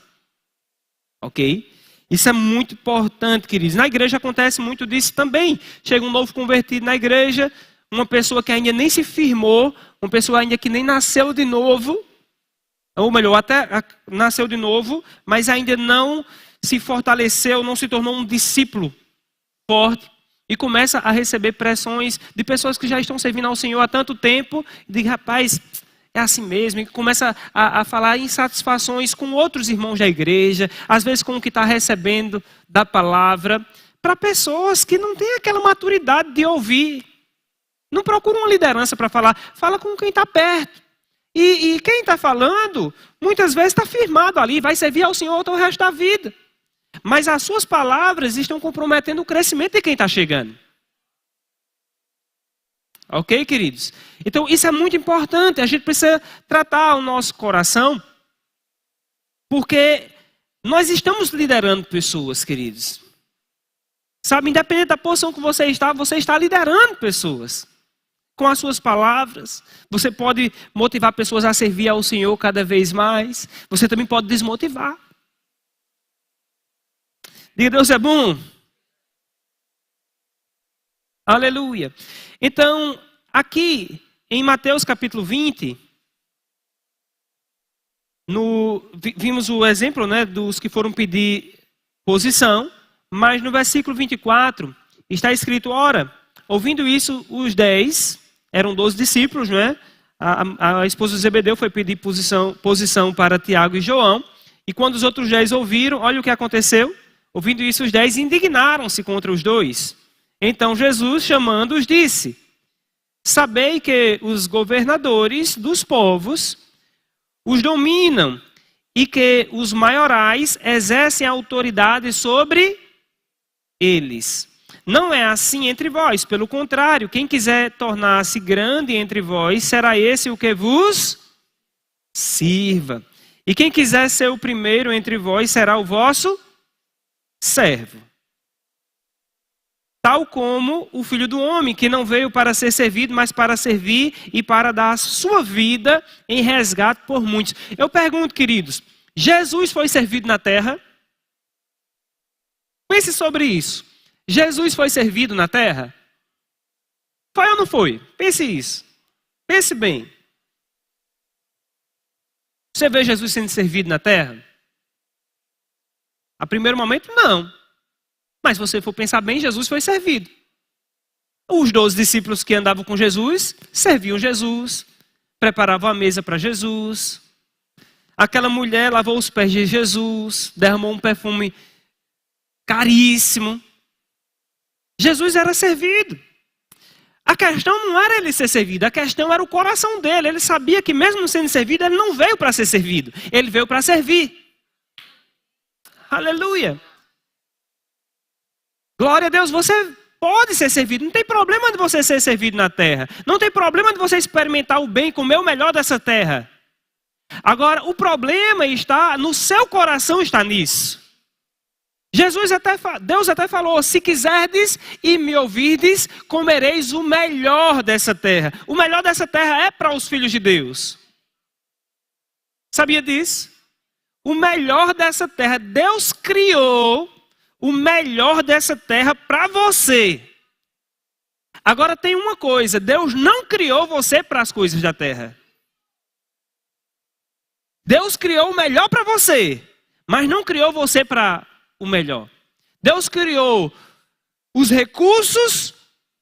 Ok? Isso é muito importante, queridos. Na igreja acontece muito disso também. Chega um novo convertido na igreja, uma pessoa que ainda nem se firmou, uma pessoa ainda que nem nasceu de novo, ou melhor, até nasceu de novo, mas ainda não se fortaleceu, não se tornou um discípulo forte, e começa a receber pressões de pessoas que já estão servindo ao Senhor há tanto tempo, e diz, rapaz, é assim mesmo, e começa a falar insatisfações com outros irmãos da igreja, às vezes com o que está recebendo da palavra, para pessoas que não têm aquela maturidade de ouvir. Não procura uma liderança para falar, fala com quem está perto. E quem está falando, muitas vezes está firmado ali, vai servir ao Senhor todo o resto da vida. Mas as suas palavras estão comprometendo o crescimento de quem está chegando. Ok, queridos? Então isso é muito importante, a gente precisa tratar o nosso coração, porque nós estamos liderando pessoas, queridos. Sabe, independente da posição que você está liderando pessoas. Com as suas palavras, você pode motivar pessoas a servir ao Senhor cada vez mais, você também pode desmotivar. Diga, Deus é bom. Aleluia. Então, aqui em Mateus capítulo 20, vimos o exemplo, né, dos que foram pedir posição, mas no versículo 24 está escrito, ora, ouvindo isso, os 10, eram 12 discípulos, não é? A esposa de Zebedeu foi pedir posição para Tiago e João, e quando os outros 10 ouviram, olha o que aconteceu. Ouvindo isso, os 10 indignaram-se contra os 2. Então Jesus, chamando-os, disse, sabei que os governadores dos povos os dominam e que os maiorais exercem autoridade sobre eles. Não é assim entre vós, pelo contrário, quem quiser tornar-se grande entre vós, será esse o que vos sirva. E quem quiser ser o primeiro entre vós, será o vosso servo. Tal como o Filho do Homem, que não veio para ser servido, mas para servir e para dar a sua vida em resgate por muitos. Eu pergunto, queridos, Jesus foi servido na terra? Pense sobre isso. Jesus foi servido na terra? Foi ou não foi? Pense isso. Pense bem. Você vê Jesus sendo servido na terra? A primeiro momento, não. Mas se você for pensar bem, Jesus foi servido. Os 12 discípulos que andavam com Jesus, serviam Jesus, preparavam a mesa para Jesus. Aquela mulher lavou os pés de Jesus, derramou um perfume caríssimo. Jesus era servido. A questão não era ele ser servido, a questão era o coração dele. Ele sabia que mesmo sendo servido, ele não veio para ser servido. Ele veio para servir. Aleluia. Glória a Deus, você pode ser servido. Não tem problema de você ser servido na terra. Não tem problema de você experimentar o bem, comer o melhor dessa terra. Agora, o problema está no seu coração, está nisso. Deus até falou, se quiserdes e me ouvirdes, comereis o melhor dessa terra. O melhor dessa terra é para os filhos de Deus. Sabia disso? O melhor dessa terra, Deus criou o melhor dessa terra para você. Agora tem uma coisa, Deus não criou você para as coisas da terra. Deus criou o melhor para você, mas não criou você para o melhor. Deus criou os recursos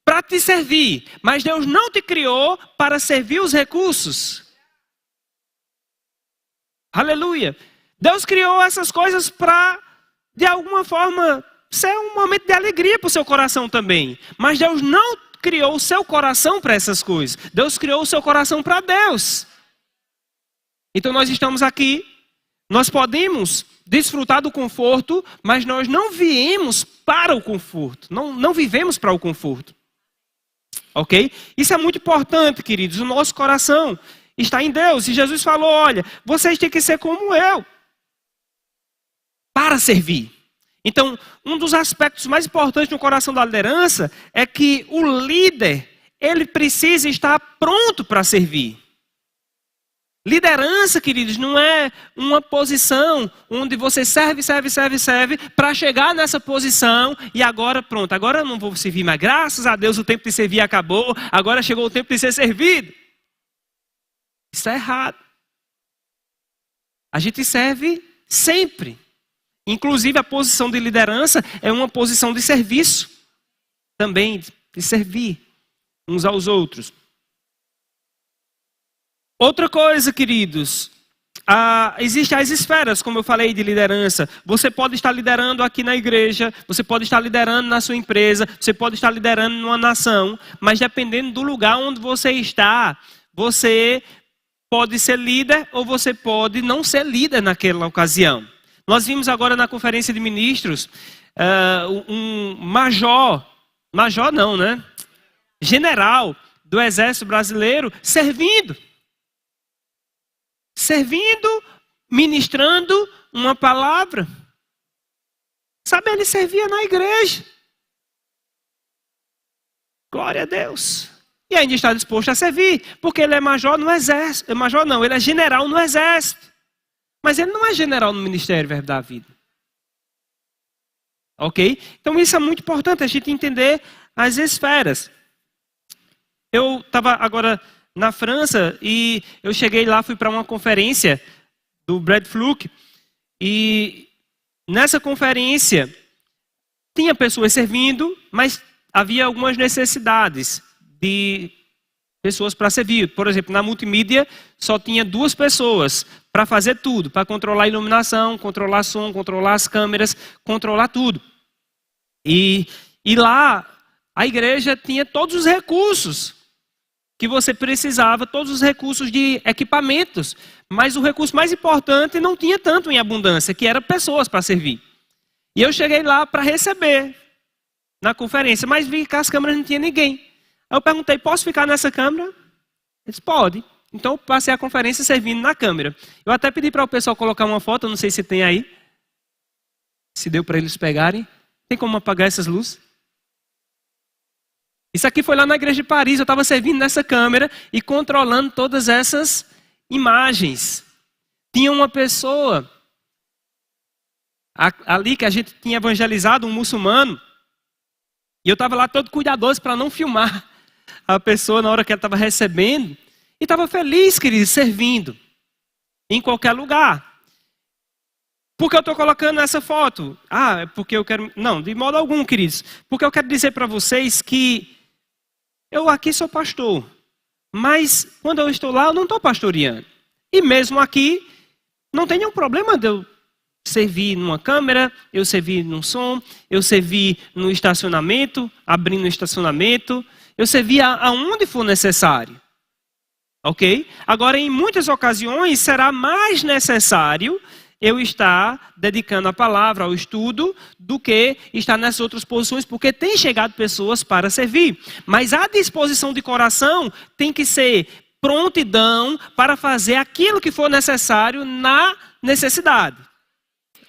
para te servir, mas Deus não te criou para servir os recursos. Aleluia. Deus criou essas coisas para, de alguma forma, ser um momento de alegria para o seu coração também. Mas Deus não criou o seu coração para essas coisas. Deus criou o seu coração para Deus. Então nós estamos aqui, nós podemos desfrutar do conforto, mas nós não viemos para o conforto. Não vivemos para o conforto. Ok? Isso é muito importante, queridos. O nosso coração está em Deus. E Jesus falou, olha, vocês têm que ser como eu, para servir. Então, um dos aspectos mais importantes no coração da liderança é que o líder, ele precisa estar pronto para servir. Liderança, queridos, não é uma posição onde você serve para chegar nessa posição e agora pronto, agora eu não vou servir mais. Graças a Deus o tempo de servir acabou, agora chegou o tempo de ser servido. Isso é errado. A gente serve sempre. Inclusive a posição de liderança é uma posição de serviço. Também de servir uns aos outros. Outra coisa, queridos, existem as esferas, como eu falei, de liderança. Você pode estar liderando aqui na igreja, você pode estar liderando na sua empresa, você pode estar liderando numa nação, mas dependendo do lugar onde você está, você pode ser líder ou você pode não ser líder naquela ocasião. Nós vimos agora na conferência de ministros um general do Exército Brasileiro servindo, ministrando uma palavra. Sabe, ele servia na igreja. Glória a Deus. E ainda está disposto a servir, porque ele é major no exército. Ele é general no exército. Mas ele não é general no Ministério Verbo da Vida. Ok? Então isso é muito importante, a gente entender as esferas. Eu estava agora na França e eu cheguei lá, fui para uma conferência do Brad Fluke. E nessa conferência tinha pessoas servindo, mas havia algumas necessidades de pessoas para servir. Por exemplo, na multimídia só tinha 2 pessoas para fazer tudo, para controlar a iluminação, controlar som, controlar as câmeras, controlar tudo. E lá a igreja tinha todos os recursos que você precisava, todos os recursos de equipamentos, mas o recurso mais importante não tinha tanto em abundância, que era pessoas para servir. E eu cheguei lá para receber na conferência, mas vi que as câmeras não tinha ninguém. Aí eu perguntei, posso ficar nessa câmera? Ele disse, pode. Então eu passei a conferência servindo na câmera. Eu até pedi para o pessoal colocar uma foto, não sei se tem aí. Se deu para eles pegarem. Tem como apagar essas luzes? Isso aqui foi lá na igreja de Paris, eu estava servindo nessa câmera e controlando todas essas imagens. Tinha uma pessoa ali que a gente tinha evangelizado, um muçulmano, e eu estava lá todo cuidadoso para não filmar a pessoa na hora que ela estava recebendo, e estava feliz, querido, servindo em qualquer lugar. Por que eu estou colocando essa foto? É porque eu quero... Não, de modo algum, queridos. Porque eu quero dizer para vocês que eu aqui sou pastor, mas quando eu estou lá, eu não estou pastoreando. E mesmo aqui, não tem nenhum problema de eu servir numa câmera, eu servir num som, eu servir no estacionamento, abrindo o estacionamento, eu servir aonde for necessário. Ok? Agora, em muitas ocasiões, será mais necessário eu estar dedicando a palavra ao estudo do que estar nessas outras posições, porque tem chegado pessoas para servir. Mas a disposição de coração tem que ser prontidão para fazer aquilo que for necessário na necessidade.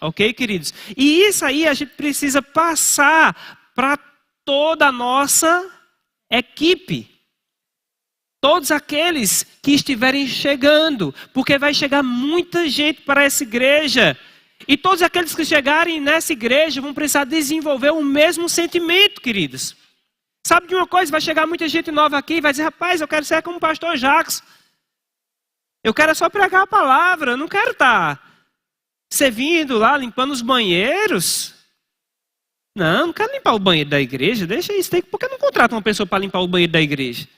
Ok, queridos? E isso aí a gente precisa passar para toda a nossa equipe. Todos aqueles que estiverem chegando, porque vai chegar muita gente para essa igreja. E todos aqueles que chegarem nessa igreja vão precisar desenvolver o mesmo sentimento, queridos. Sabe de uma coisa? Vai chegar muita gente nova aqui e vai dizer, rapaz, eu quero ser como o pastor Jacques. Eu quero só pregar a palavra, eu não quero estar servindo lá, limpando os banheiros. Não quero limpar o banheiro da igreja, deixa isso. Por que não contrata uma pessoa para limpar o banheiro da igreja?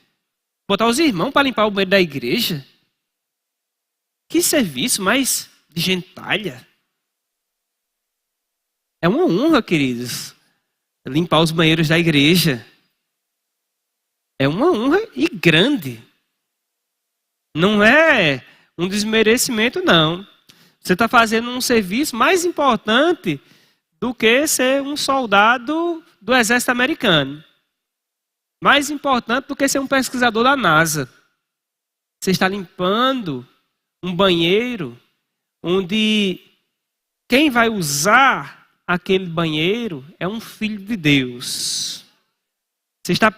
Botar os irmãos para limpar o banheiro da igreja? Que serviço mais de gentalha. É uma honra, queridos, limpar os banheiros da igreja. É uma honra e grande. Não é um desmerecimento, não. Você está fazendo um serviço mais importante do que ser um soldado do exército americano. Mais importante do que ser um pesquisador da NASA. Você está limpando um banheiro onde quem vai usar aquele banheiro é um filho de Deus. Você está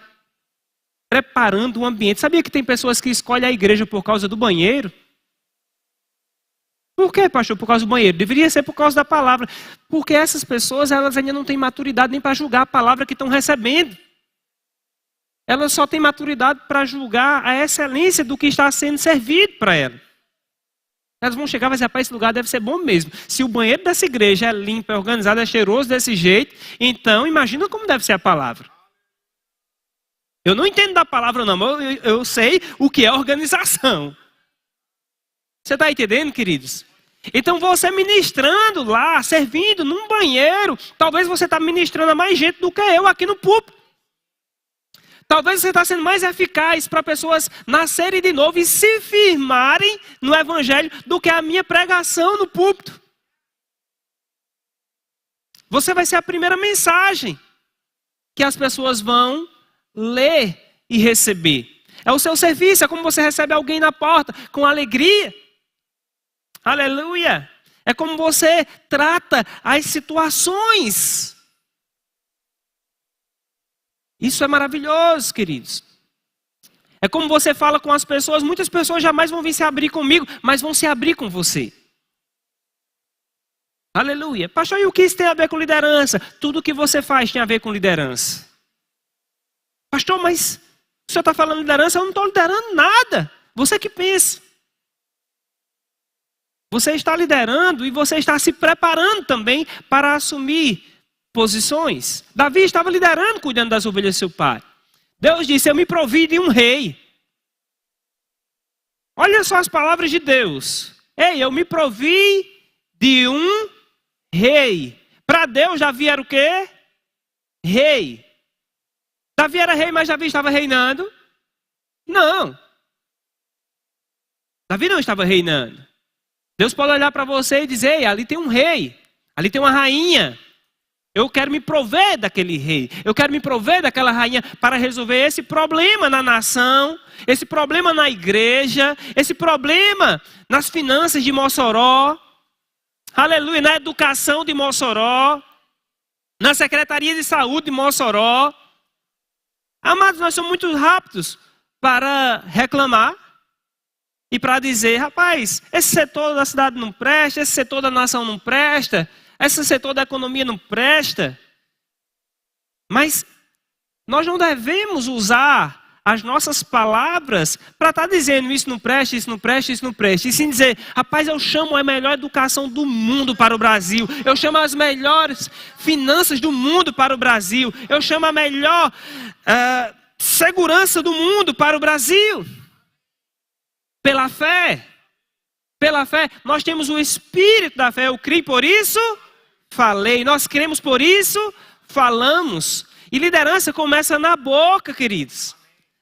preparando um ambiente. Sabia que tem pessoas que escolhem a igreja por causa do banheiro? Por que, pastor? Por causa do banheiro? Deveria ser por causa da palavra. Porque essas pessoas, elas ainda não têm maturidade nem para julgar a palavra que estão recebendo. Elas só têm maturidade para julgar a excelência do que está sendo servido para elas. Elas vão chegar e vão dizer, rapaz, esse lugar deve ser bom mesmo. Se o banheiro dessa igreja é limpo, é organizado, é cheiroso desse jeito, então imagina como deve ser a palavra. Eu não entendo da palavra não, mas eu sei o que é organização. Você está entendendo, queridos? Então você ministrando lá, servindo num banheiro, talvez você está ministrando a mais gente do que eu aqui no púlpito. Talvez você está sendo mais eficaz para pessoas nascerem de novo e se firmarem no evangelho do que a minha pregação no púlpito. Você vai ser a primeira mensagem que as pessoas vão ler e receber. É o seu serviço, é como você recebe alguém na porta com alegria. Aleluia! É como você trata as situações. Isso é maravilhoso, queridos. É como você fala com as pessoas. Muitas pessoas jamais vão vir se abrir comigo, mas vão se abrir com você. Aleluia. Pastor, e o que isso tem a ver com liderança? Tudo que você faz tem a ver com liderança. Pastor, mas o senhor está falando liderança? Eu não estou liderando nada. Você que pensa. Você está liderando e você está se preparando também para assumir posições. Davi estava liderando, cuidando das ovelhas do seu pai. Deus disse, eu me provi de um rei. Olha só as palavras de Deus. Ei, eu me provi de um rei. Para Deus, Davi era o quê? Rei. Davi era rei, mas Davi estava reinando? Não. Davi não estava reinando. Deus pode olhar para você e dizer, ei, ali tem um rei, ali tem uma rainha. Eu quero me prover daquele rei, eu quero me prover daquela rainha para resolver esse problema na nação, esse problema na igreja, esse problema nas finanças de Mossoró, aleluia, na educação de Mossoró, na Secretaria de Saúde de Mossoró. Amados, nós somos muito rápidos para reclamar. E para dizer, rapaz, esse setor da cidade não presta, esse setor da nação não presta, esse setor da economia não presta. Mas nós não devemos usar as nossas palavras para estar dizendo isso não presta, isso não presta, isso não presta. E sim dizer, rapaz, eu chamo a melhor educação do mundo para o Brasil. Eu chamo as melhores finanças do mundo para o Brasil. Eu chamo a melhor segurança do mundo para o Brasil. Pela fé, nós temos o espírito da fé. Eu criei, por isso falei. Nós cremos, por isso falamos. E liderança começa na boca, queridos.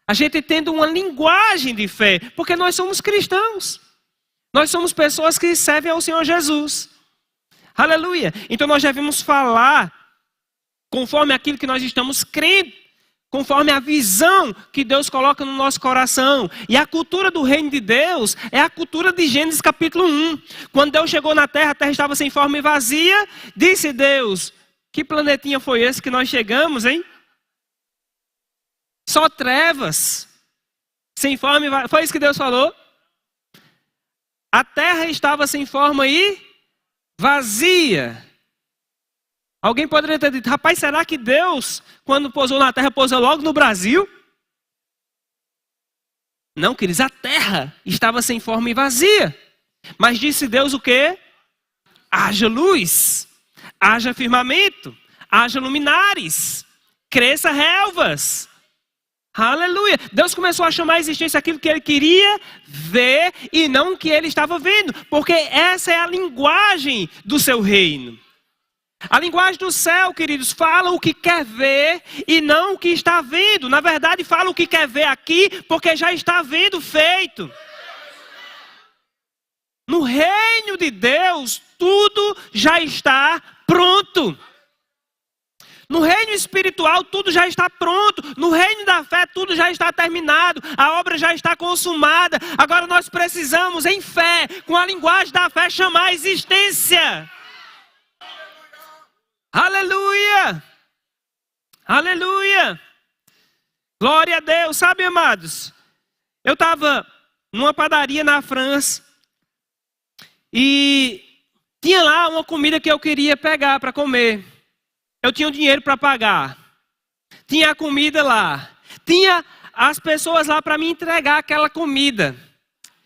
A gente tendo uma linguagem de fé, porque nós somos cristãos. Nós somos pessoas que servem ao Senhor Jesus. Aleluia. Então nós devemos falar conforme aquilo que nós estamos crendo. Conforme a visão que Deus coloca no nosso coração. E a cultura do reino de Deus é a cultura de Gênesis capítulo 1. Quando Deus chegou na terra, a terra estava sem forma e vazia. Disse Deus, que planetinha foi esse que nós chegamos, hein? Só trevas. Sem forma e vazia. Foi isso que Deus falou? A terra estava sem forma e vazia. Alguém poderia ter dito, rapaz, será que Deus, quando pousou na terra, pousou logo no Brasil? Não, queridos, a terra estava sem forma e vazia. Mas disse Deus o quê? Haja luz, haja firmamento, haja luminares, cresça relvas. Aleluia. Deus começou a chamar a existência aquilo que ele queria ver e não o que ele estava vendo. Porque essa é a linguagem do seu reino. A linguagem do céu, queridos, fala o que quer ver e não o que está vendo. Na verdade, fala o que quer ver aqui, porque já está vendo feito. No reino de Deus, tudo já está pronto. No reino espiritual, tudo já está pronto. No reino da fé, tudo já está terminado. A obra já está consumada. Agora nós precisamos, em fé, com a linguagem da fé, chamar a existência. Aleluia! Aleluia! Glória a Deus. Sabe, amados, eu estava numa padaria na França e tinha lá uma comida que eu queria pegar para comer. Eu tinha o dinheiro para pagar. Tinha a comida lá. Tinha as pessoas lá para me entregar aquela comida.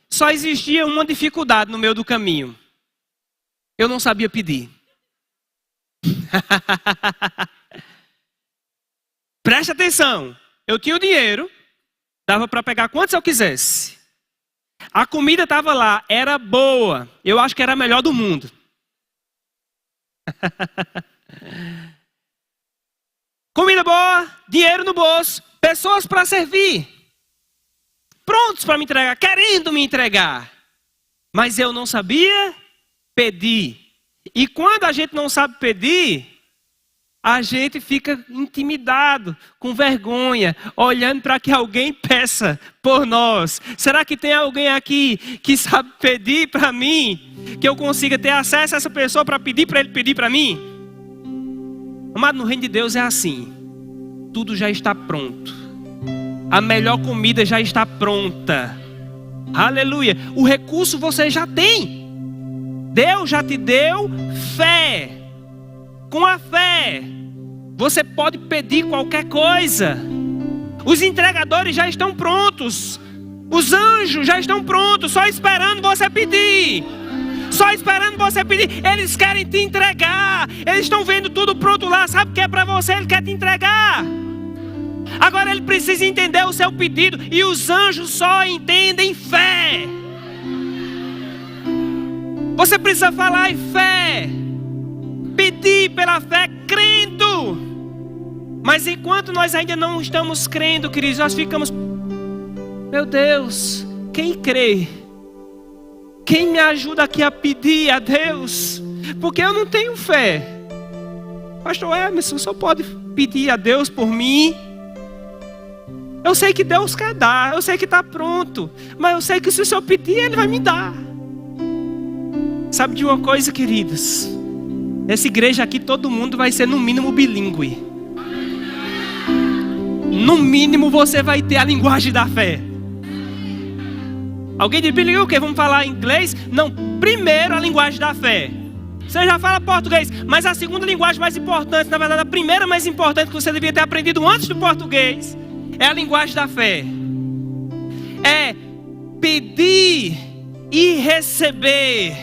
Só existia uma dificuldade no meio do caminho. Eu não sabia pedir. Preste atenção. Eu tinha o dinheiro. Dava para pegar quantos eu quisesse. A comida estava lá. Era boa. Eu acho que era a melhor do mundo. Comida boa, dinheiro no bolso, pessoas para servir, prontos para me entregar, querendo me entregar. Mas eu não sabia pedir. E quando a gente não sabe pedir, a gente fica intimidado, com vergonha, olhando para que alguém peça por nós. Será que tem alguém aqui que sabe pedir para mim? Que eu consiga ter acesso a essa pessoa para pedir para ele pedir para mim? Amado, no reino de Deus é assim. Tudo já está pronto. A melhor comida já está pronta. Aleluia. O recurso você já tem. Deus já te deu fé. Com a fé, você pode pedir qualquer coisa. Os entregadores já estão prontos. Os anjos já estão prontos, só esperando você pedir. Só esperando você pedir. Eles querem te entregar. Eles estão vendo tudo pronto lá. Sabe o que é para você? Ele quer te entregar. Agora ele precisa entender o seu pedido. E os anjos só entendem fé. Você precisa falar em fé. Pedir pela fé, crendo. Mas enquanto nós ainda não estamos crendo, queridos, nós ficamos: meu Deus, quem crê? Quem me ajuda aqui a pedir a Deus? Porque eu não tenho fé. Pastor Emerson, só pode pedir a Deus por mim? Eu sei que Deus quer dar, eu sei que está pronto. Mas eu sei que se o Senhor pedir, Ele vai me dar. Sabe de uma coisa, queridos? Nessa igreja aqui todo mundo vai ser no mínimo bilíngue. No mínimo você vai ter a linguagem da fé. Alguém diz bilíngue o quê? Vamos falar inglês? Não, primeiro a linguagem da fé. Você já fala português, mas a segunda linguagem mais importante, na verdade a primeira mais importante que você devia ter aprendido antes do português, é a linguagem da fé. É pedir e receber.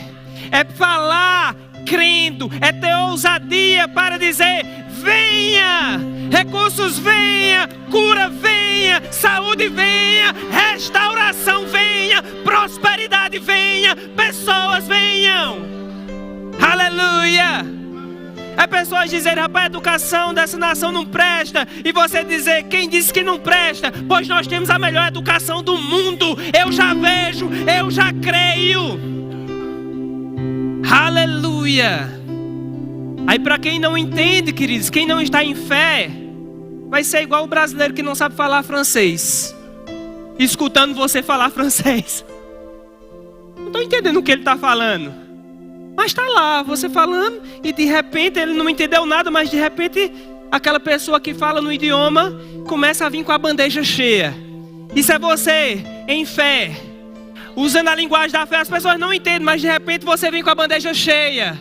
É falar crendo. É ter ousadia para dizer: venha, recursos venha, cura venha, saúde venha, restauração venha, prosperidade venha, pessoas venham. Aleluia. É pessoas dizerem: rapaz, a educação dessa nação não presta. E você dizer: quem disse que não presta? Pois nós temos a melhor educação do mundo. Eu já vejo, eu já creio. Aleluia. Aí para quem não entende, queridos, quem não está em fé, vai ser igual o brasileiro que não sabe falar francês, escutando você falar francês. Não estou entendendo o que ele está falando. Mas está lá, você falando, e de repente ele não entendeu nada, mas de repente aquela pessoa que fala no idioma começa a vir com a bandeja cheia. Isso é você em fé, usando a linguagem da fé. As pessoas não entendem, mas de repente você vem com a bandeja cheia.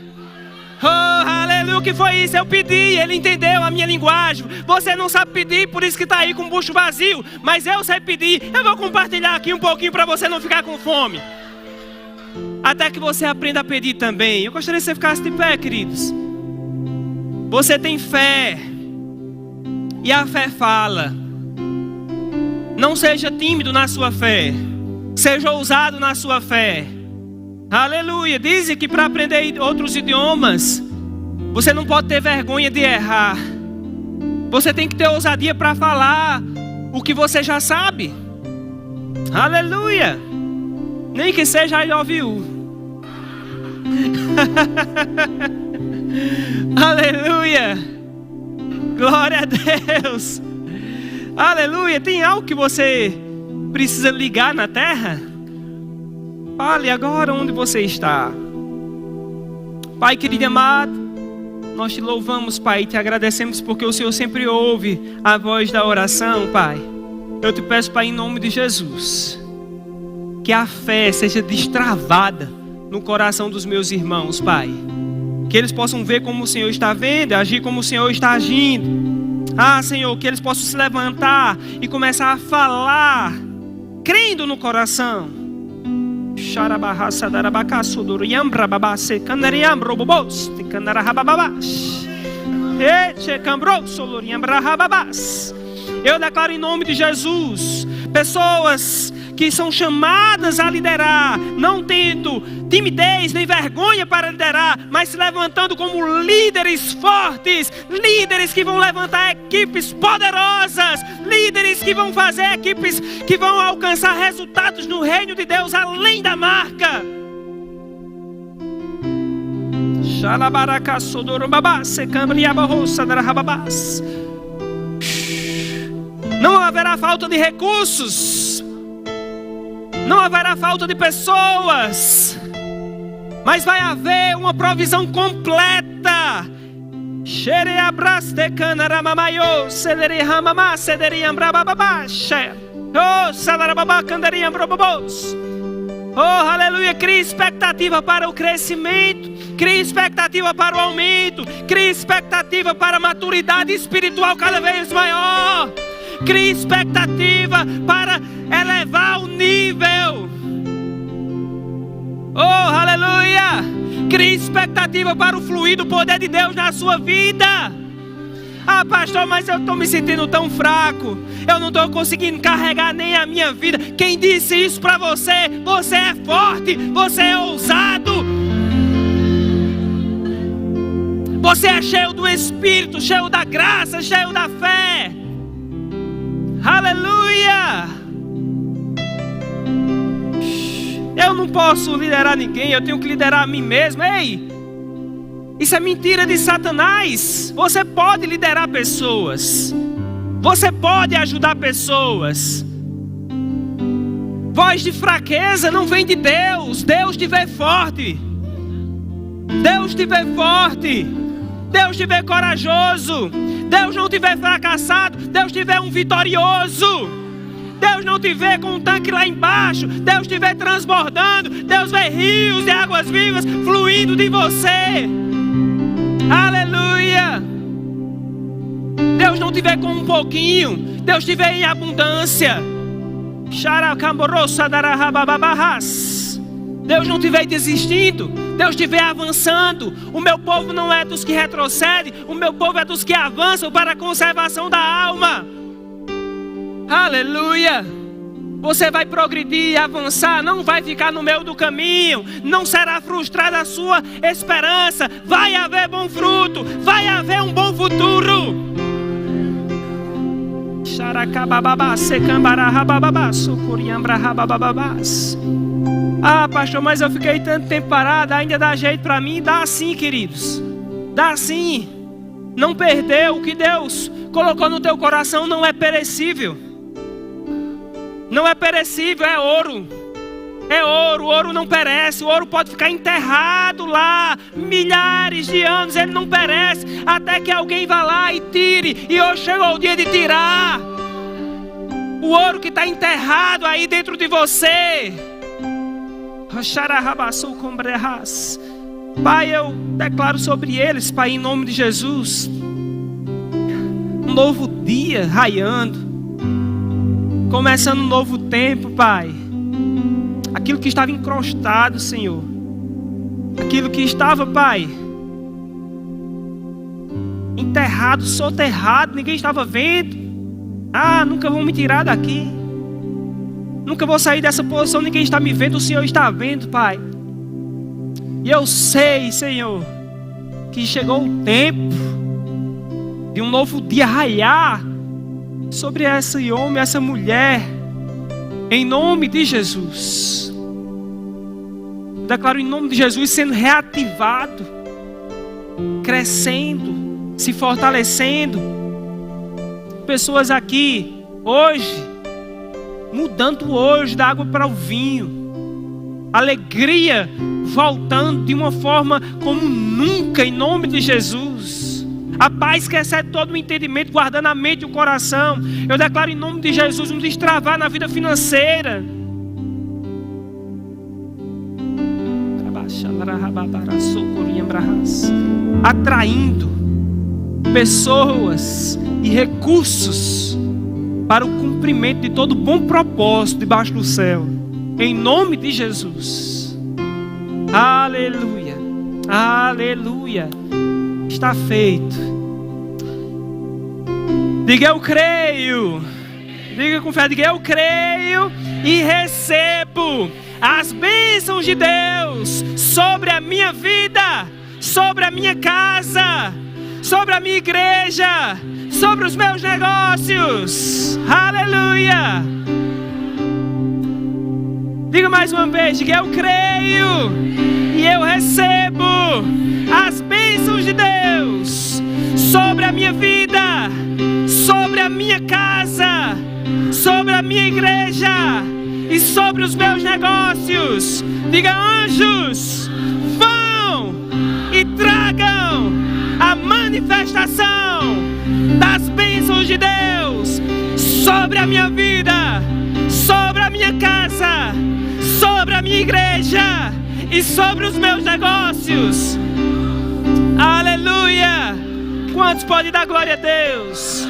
Oh, aleluia, o que foi isso? Eu pedi, ele entendeu a minha linguagem. Você não sabe pedir, por isso que está aí com o bucho vazio. Mas eu sei pedir. Eu vou compartilhar aqui um pouquinho para você não ficar com fome. Até que você aprenda a pedir também. Eu gostaria que você ficasse de pé, queridos. Você tem fé. E a fé fala. Não seja tímido na sua fé. Seja ousado na sua fé. Aleluia. Dizem que para aprender outros idiomas, Você não pode ter vergonha de errar. Você tem que ter ousadia para falar o que você já sabe. Aleluia. Nem que seja I love you. Aleluia. Glória a Deus. Aleluia. Tem algo que você precisa ligar na terra? Fale agora onde você está. Pai querido e amado, nós te louvamos, Pai, e te agradecemos porque o Senhor sempre ouve a voz da oração, Pai. Eu te peço, Pai, em nome de Jesus, que a fé seja destravada no coração dos meus irmãos, Pai. Que eles possam ver como o Senhor está vendo, agir como o Senhor está agindo. Ah, Senhor, que eles possam se levantar e começar a falar, crendo no coração. Eu declaro em nome de Jesus, pessoas que são chamadas a liderar, não tendo timidez nem vergonha para liderar, mas se levantando como líderes fortes, líderes que vão levantar equipes poderosas, líderes que vão fazer equipes que vão alcançar resultados no reino de Deus além da marca. Não haverá falta de recursos, não haverá falta de pessoas, mas vai haver uma provisão completa. Oh, aleluia. Cria expectativa para o crescimento, cria expectativa para o aumento, cria expectativa para a maturidade espiritual cada vez maior. Crie expectativa para elevar o nível. Oh, aleluia. Crie expectativa para o fluir do poder de Deus na sua vida. Ah, pastor, mas eu estou me sentindo tão fraco. Eu não estou conseguindo carregar nem a minha vida. Quem disse isso para você? Você é forte, você é ousado. Você é cheio do Espírito, cheio da graça, cheio da fé. Aleluia! Eu não posso liderar ninguém, eu tenho que liderar a mim mesmo. Ei, isso é mentira de Satanás. Você pode liderar pessoas, você pode ajudar pessoas. Voz de fraqueza não vem de Deus. Deus te vê forte, Deus te vê forte, Deus te vê corajoso. Deus não te vê fracassado, Deus te vê um vitorioso. Deus não te vê com um tanque lá embaixo, Deus te vê transbordando. Deus vê rios de águas vivas fluindo de você. Aleluia. Deus não te vê com um pouquinho, Deus te vê em abundância. Deus não te vê desistindo, Deus te vê avançando. O meu povo não é dos que retrocedem, o meu povo é dos que avançam para a conservação da alma. Aleluia. Você vai progredir, avançar, não vai ficar no meio do caminho, não será frustrada a sua esperança. Vai haver bom fruto, vai haver um bom futuro. Ah, pastor, mas eu fiquei tanto tempo parado, ainda dá jeito para mim? Dá sim, queridos, dá sim. Não perdeu. O que Deus colocou no teu coração não é perecível. Não é perecível, é ouro. É ouro, o ouro não perece. O ouro pode ficar enterrado lá milhares de anos, ele não perece, até que alguém vá lá e tire. E hoje chegou o dia de tirar o ouro que está enterrado aí dentro de você. Pai, eu declaro sobre eles, Pai, em nome de Jesus, um novo dia raiando, começando um novo tempo, Pai. Aquilo que estava encrostado, Senhor, aquilo que estava, Pai, enterrado, soterrado, ninguém estava vendo. Ah, nunca vão me tirar daqui, nunca vou sair dessa posição, ninguém está me vendo, o Senhor está vendo, Pai. E eu sei, Senhor, que chegou o tempo de um novo dia raiar sobre esse homem, essa mulher, em nome de Jesus. Declaro em nome de Jesus sendo reativado, crescendo, se fortalecendo. Pessoas aqui hoje, mudando hoje da água para o vinho, alegria voltando de uma forma como nunca, em nome de Jesus. A paz que excede todo o entendimento, guardando a mente e o coração. Eu declaro em nome de Jesus um destravar na vida financeira. Atraindo pessoas e recursos para o cumprimento de todo bom propósito debaixo do céu, em nome de Jesus. Aleluia, aleluia. Está feito. Diga eu creio. Diga com fé, diga eu creio e recebo as bênçãos de Deus sobre a minha vida, sobre a minha casa, sobre a minha igreja, sobre os meus negócios. Aleluia. Diga mais uma vez, diga eu creio e eu recebo as bênçãos de Deus sobre a minha vida, sobre a minha casa, sobre a minha igreja e sobre os meus negócios. Diga anjos, vão e tragam a manifestação das bênçãos de Deus sobre a minha vida, sobre a minha casa, sobre a minha igreja e sobre os meus negócios. Aleluia! Quantos podem dar glória a Deus?